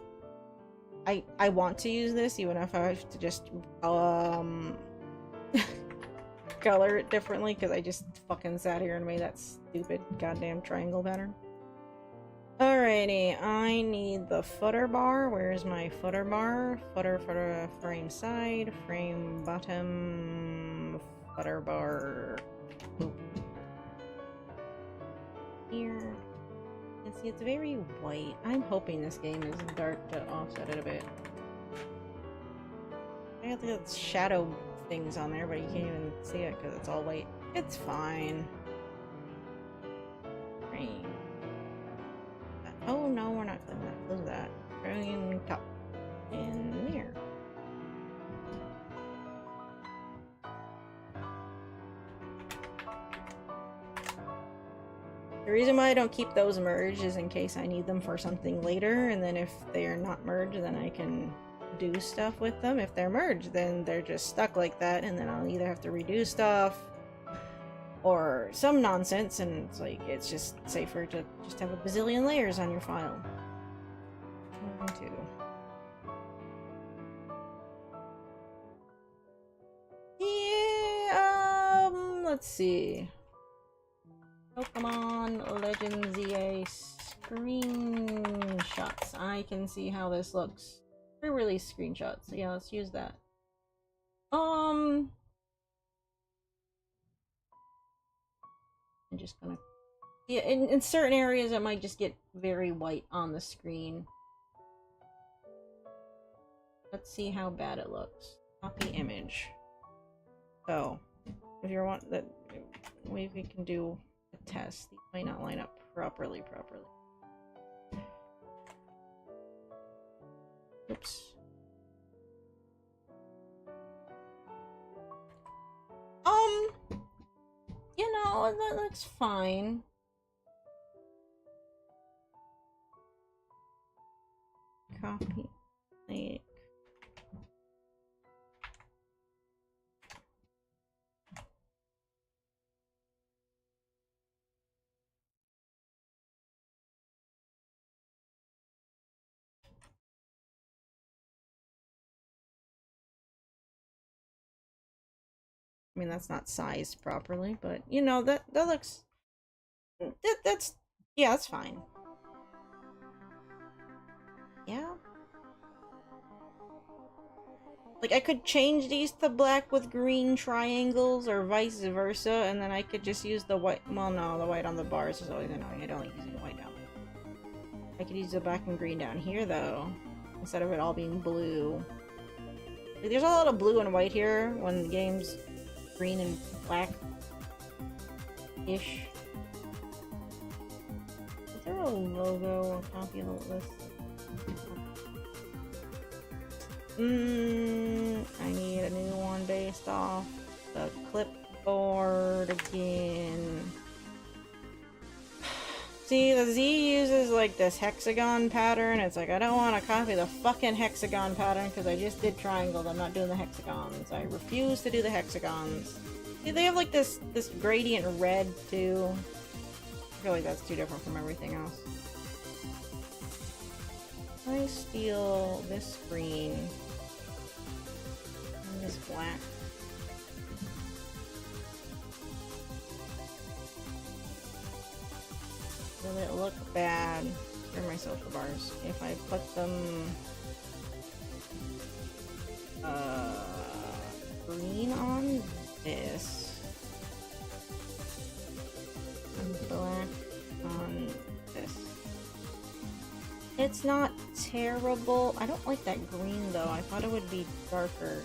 I want to use this even if I have to just color it differently because I just fucking sat here and made that stupid goddamn triangle pattern. Alrighty, I need the footer bar. Where's my footer bar? Footer, frame side, frame bottom, footer bar. Boop. Here. And see, it's very white. I'm hoping this game is dark to offset it a bit. I got the shadow things on there, but you can't even see it because it's all white. It's fine. Green. Oh no, we're not closing that. Close that. Green top. In there. The reason why I don't keep those merged is in case I need them for something later, and then if they are not merged, then I can do stuff with them. If they're merged, then they're just stuck like that, and then I'll either have to redo stuff or some nonsense, and it's like, it's just safer to just have a bazillion layers on your file. 1, 2. Yeah, let's see. Pokemon Legends EA screenshots. I can see how this looks. Pre-release screenshots. Yeah, let's use that. I'm just gonna... Yeah, in certain areas it might just get very white on the screen. Let's see how bad it looks. Copy image. So, if you want that, we can do a test. These might not line up properly. Oops. You know, that looks fine. Copy. Like. I mean, that's not sized properly, but you know, that looks... That's... Yeah, that's fine. Yeah. Like, I could change these to black with green triangles, or vice versa, and then I could just use the white... Well, no, the white on the bars is always annoying. I don't like using the white down there. I could use the black and green down here, though, instead of it all being blue. Like, there's a lot of blue and white here when the game's green and black-ish. Is there a logo or copy of this? I need a new one based off the clipboard again. See, the Z uses like this hexagon pattern. It's like, I don't want to copy the fucking hexagon pattern because I just did triangles. I'm not doing the hexagons. I refuse to do the hexagons. See, they have like this gradient red too. I feel like that's too different from everything else. I steal this green and this black. Will it look bad? Where are my social bars? If I put them green on this and black on this. It's not terrible. I don't like that green though. I thought it would be darker.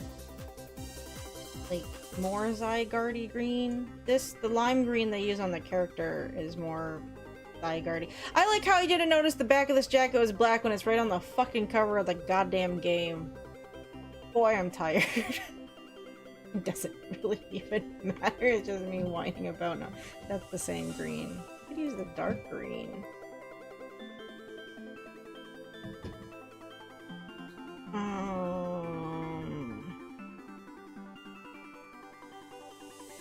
Like more Zygarde green. The lime green they use on the character is more Zygarde. I like how you didn't notice the back of this jacket was black when it's right on the fucking cover of the goddamn game. Boy, I'm tired. It doesn't really even matter. It's just me whining about no. That's the same green. I could use the dark green.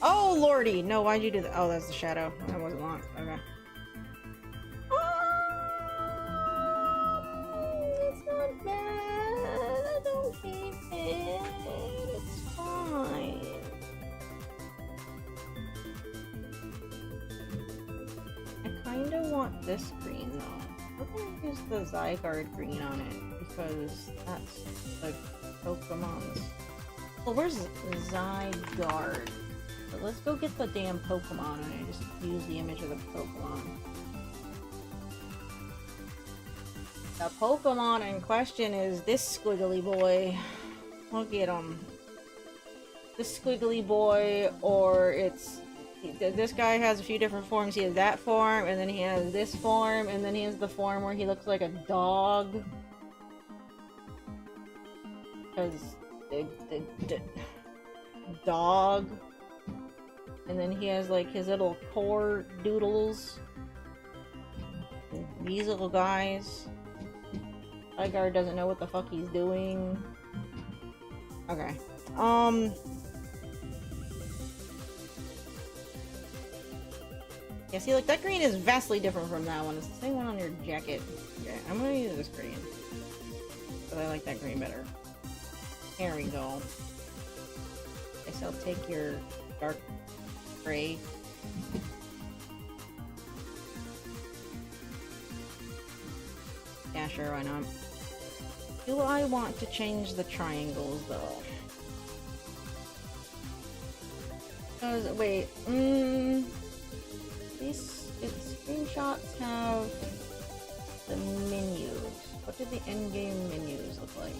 Oh lordy! No, why'd you do that? Oh, that's the shadow. That wasn't locked. Okay. It's not bad. I don't hate it. It's fine. I kinda want this green though. We're gonna use the Zygarde green on it because that's the Pokemon's. Well, where's Zygarde? But let's go get the damn Pokemon and I just use the image of the Pokemon. The Pokemon in question is this squiggly boy. We'll get him. This squiggly boy, or it's... This guy has a few different forms. He has that form, and then he has this form, and then he has the form where he looks like a dog. Because... dog. And then he has like his little core doodles. These little guys. Zygarde doesn't know what the fuck he's doing. Okay. Yeah, see, like, that green is vastly different from that one. It's the same one on your jacket. Okay, I'm gonna use this green. But I like that green better. There we go. I guess I'll take your dark gray. Yeah, sure, why not? Do I want to change the triangles, though? Because, wait, these screenshots have the menus. What do the in-game menus look like?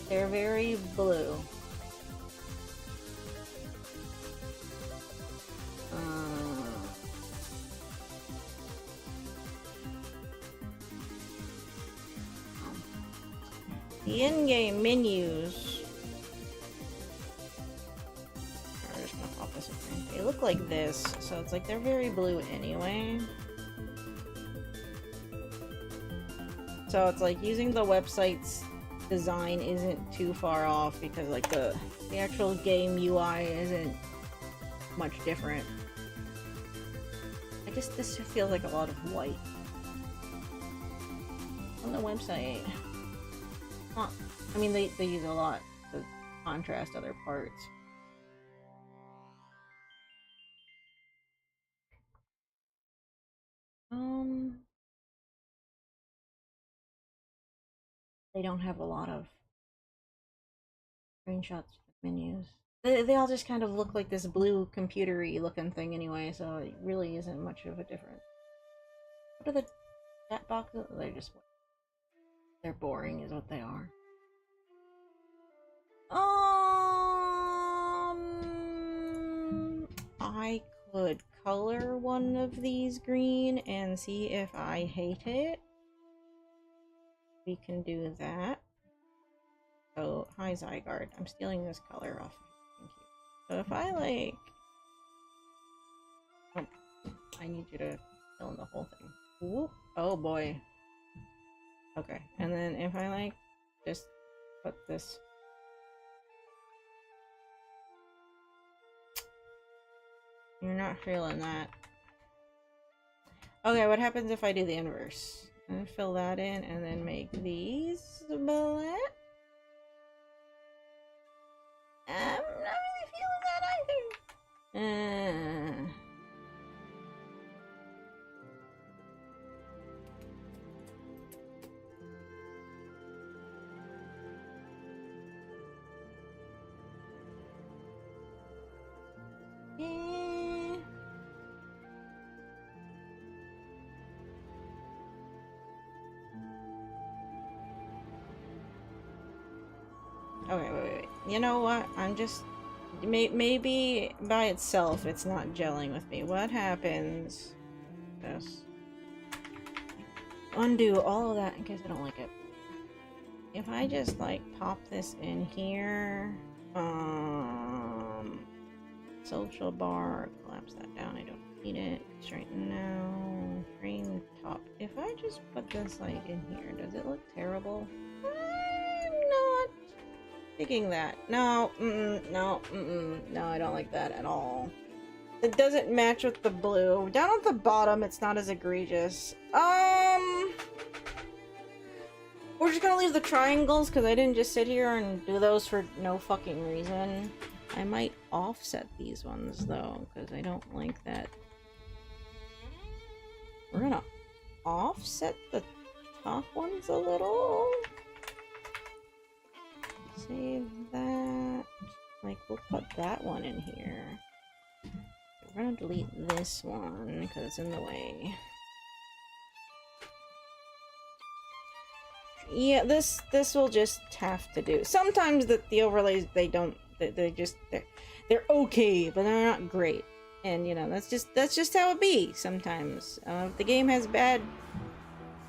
They're very blue. The in-game menus... I'm just gonna pop this in. They look like this, so it's like they're very blue anyway. So it's like using the website's design isn't too far off because like the actual game UI isn't much different. This feels like a lot of white on the website. Huh. I mean, they use a lot to contrast other parts. They don't have a lot of screenshots for menus. They all just kind of look like this blue computery looking thing anyway, so it really isn't much of a difference. What are the chat boxes? They're boring is what they are. I could color one of these green and see if I hate it. We can do that. So, hi Zygarde. I'm stealing this color off. Thank you. So if I like... Oh, I need you to fill in the whole thing. Ooh. Oh boy. Okay, and then if I like just put this... You're not feeling that. Okay, what happens if I do the inverse? And fill that in and then make these black? I'm not really feeling that either. Okay, wait. You know what? I'm just... Maybe by itself it's not gelling with me. What happens? Yes. Undo all of that in case I don't like it. If I just, like, pop this in here... Social bar, collapse that down, I don't need it. Straighten now. Frame top. If I just put this, like, in here, does it look terrible? I'm not thinking that. No, no, I don't like that at all. It doesn't match with the blue. Down at the bottom, it's not as egregious. We're just gonna leave the triangles, because I didn't just sit here and do those for no fucking reason. I might offset these ones, though, because I don't like that. We're gonna offset the top ones a little. Save that. Like, we'll put that one in here. We're gonna delete this one, because it's in the way. Yeah, this will just have to do. Sometimes the overlays, they're okay, but they're not great. And you know, that's just how it be sometimes. If the game has bad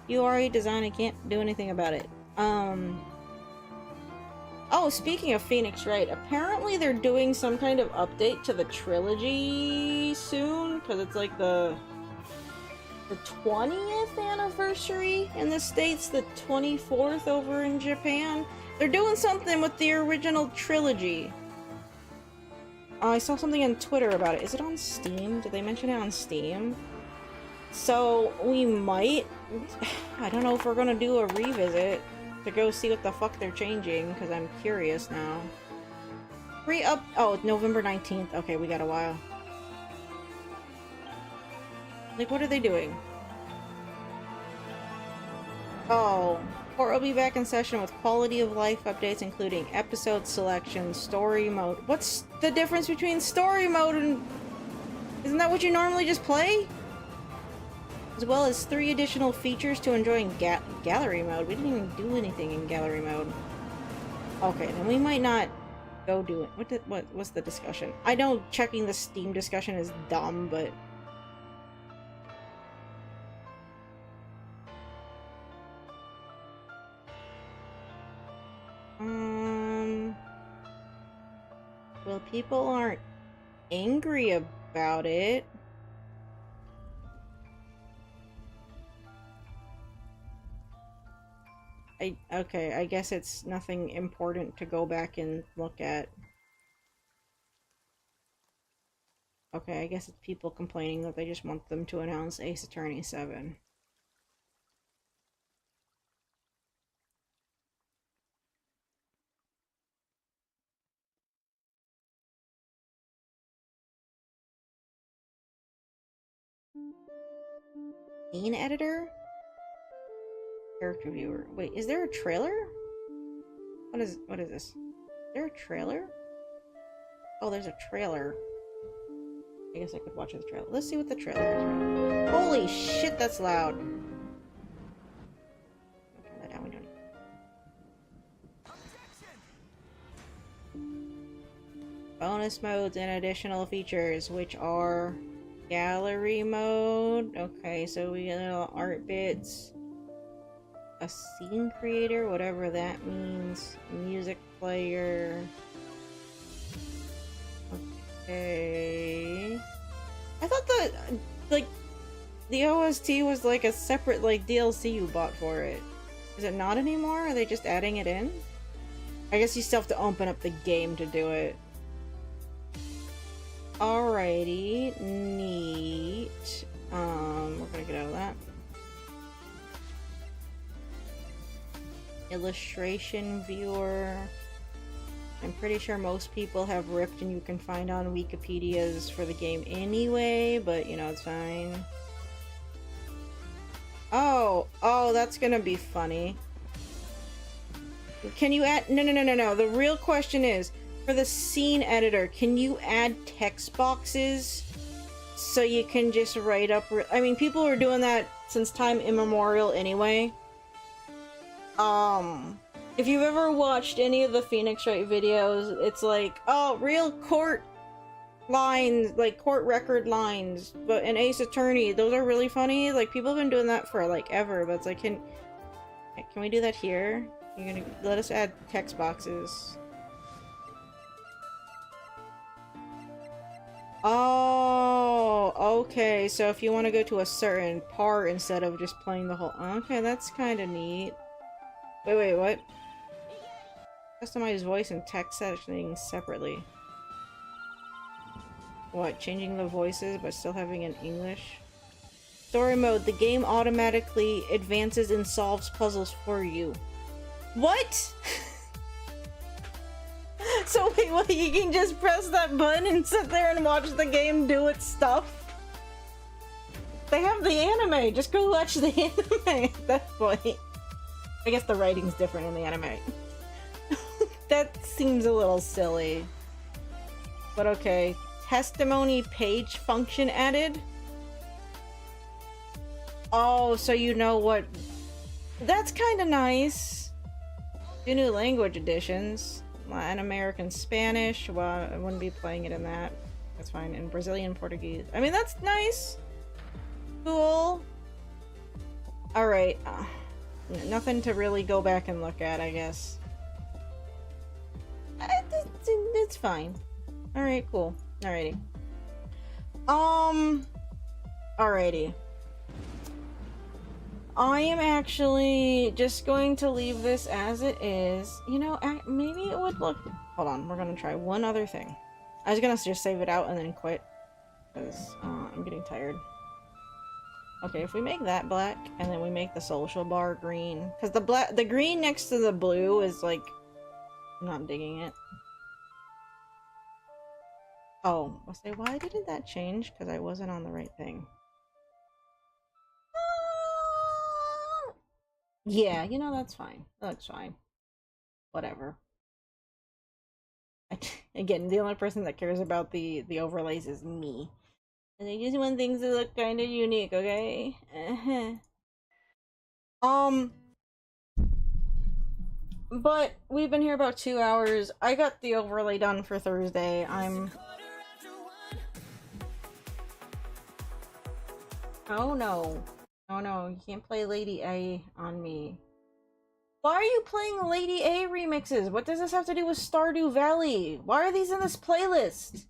URI design, I can't do anything about it. Oh, speaking of Phoenix Wright, apparently they're doing some kind of update to the trilogy soon, because it's like the 20th anniversary in the States, the 24th over in Japan. They're doing something with the original trilogy. I saw something on Twitter about it. Is it on Steam? Did they mention it on Steam? So we might... I don't know if we're gonna do a revisit to go see what the fuck they're changing, because I'm curious now. Oh, November 19th. Okay, we got a while. Like, what are they doing? Oh, Port will be back in session with quality of life updates, including episode selection, story mode. What's the difference between story mode and... Isn't that what you normally just play? As well as 3 additional features to enjoy in gallery mode. We didn't even do anything in gallery mode. Okay, then we might not go do it. What's the discussion? I know checking the Steam discussion is dumb, but... Well, people aren't angry about it. Okay, I guess it's nothing important to go back and look at. Okay, I guess it's people complaining that they just want them to announce Ace Attorney 7. Scene editor? Character viewer. Wait, is there a trailer? What is this? Is there a trailer? Oh, there's a trailer. I guess I could watch the trailer. Let's see what the trailer is. Right? Holy shit, that's loud. I'll turn that down. We don't need... Bonus modes and additional features, which are gallery mode. Okay, so we get little art bits. A scene creator, whatever that means. Music player. Okay. I thought the OST was like a separate like DLC you bought for it. Is it not anymore? Are they just adding it in? I guess you still have to open up the game to do it. Alrighty, neat. We're gonna get out of that. Illustration viewer. I'm pretty sure most people have ripped and you can find on Wikipedias for the game anyway, but you know, it's fine. Oh, that's gonna be funny. Can you add... No. The real question is, for the scene editor, can you add text boxes so you can just write up... I mean, people were doing that since time immemorial anyway. If you've ever watched any of the Phoenix Wright videos, it's like, oh, real court lines, like court record lines, but in Ace Attorney, those are really funny. Like, people have been doing that for like ever, but it's like, can we do that here? You're gonna let us add text boxes. Oh, okay, so if you want to go to a certain part instead of just playing the whole... Okay, that's kind of neat. Wait, what? Customize voice and text settings separately. What, changing the voices but still having it in English? Story mode, the game automatically advances and solves puzzles for you. What? So wait, what, you can just press that button and sit there and watch the game do its stuff? They have the anime, just go watch the anime at that point. I guess the writing's different in the anime. That seems a little silly. But okay. Testimony page function added? Oh, so you know what... That's kind of nice. 2 new language additions. Latin American Spanish. Well, I wouldn't be playing it in that. That's fine. In Brazilian Portuguese. I mean, that's nice. Cool. Alright. Nothing to really go back and look at, I guess. It's fine. Alright, cool. Alrighty. Alrighty. I am actually just going to leave this as it is. You know, maybe it would look... Hold on, we're gonna try one other thing. I was gonna just save it out and then quit. Because, I'm getting tired. Okay, if we make that black, and then we make the social bar green. Because the green next to the blue is like... I'm not digging it. Oh, I'll say, why didn't that change? Because I wasn't on the right thing. Yeah, you know, that's fine. That's fine. Whatever. Again, the only person that cares about the overlays is me. And I just want things to look kind of unique, okay? But we've been here about 2 hours. I got the overlay done for Thursday. Oh no. Oh no, you can't play Lady A on me. Why are you playing Lady A remixes? What does this have to do with Stardew Valley? Why are these in this playlist?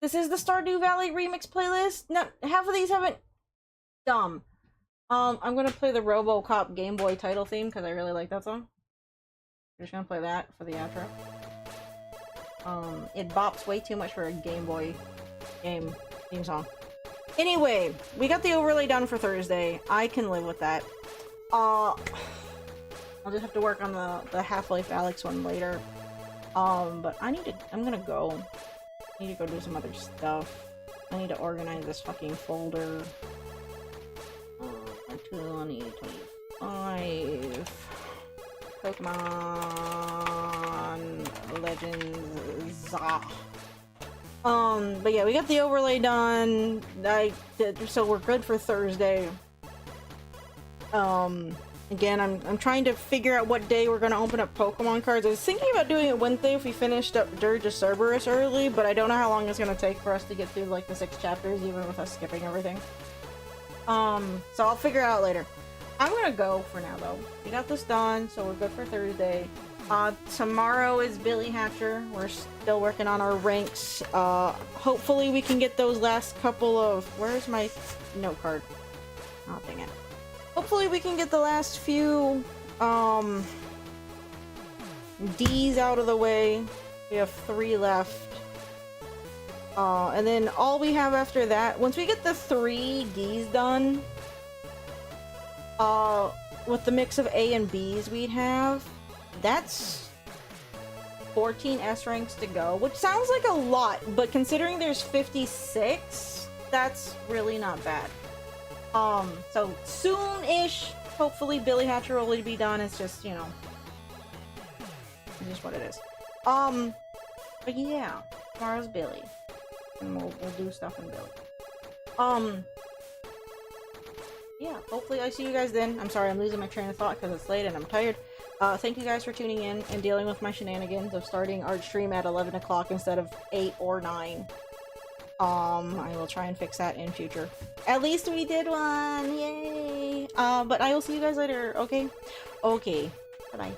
This is the Stardew Valley remix playlist? No, half of these haven't... Dumb. I'm gonna play the RoboCop Game Boy title theme because I really like that song. I'm just gonna play that for the outro. It bops way too much for a Game Boy theme song. Anyway, we got the overlay done for Thursday. I can live with that. I'll just have to work on the Half-Life Alyx one later. But I'm gonna go. I need to go do some other stuff. I need to organize this fucking folder. 2025 Pokemon Legends. But yeah, we got the overlay done. So we're good for Thursday. Again, I'm trying to figure out what day we're gonna open up Pokemon cards. I was thinking about doing it Wednesday if we finished up Dirge of Cerberus early, but I don't know how long it's gonna take for us to get through like the 6 chapters, even with us skipping everything. So I'll figure it out later. I'm gonna go for now though. We got this done, so we're good for Thursday. Tomorrow is Billy Hatcher. We're still working on our ranks. Hopefully we can get those last couple of... Where's my note card? Oh, dang it. Hopefully we can get the last few, D's out of the way. We have 3 left. And then all we have after that, once we get the 3 D's done, with the mix of A and B's we'd have, that's 14 S ranks to go, which sounds like a lot, but considering there's 56, that's really not bad. So soon-ish, hopefully Billy Hatcher will be done. It's just, you know, it's just what it is. But yeah, tomorrow's Billy, and we'll do stuff in Billy. Yeah, hopefully I see you guys then. I'm sorry, I'm losing my train of thought because it's late and I'm tired. Thank you guys for tuning in and dealing with my shenanigans of starting our stream at 11 o'clock instead of 8 or 9. I will try and fix that in future. At least we did one! Yay! But I will see you guys later, okay? Okay. Bye-bye.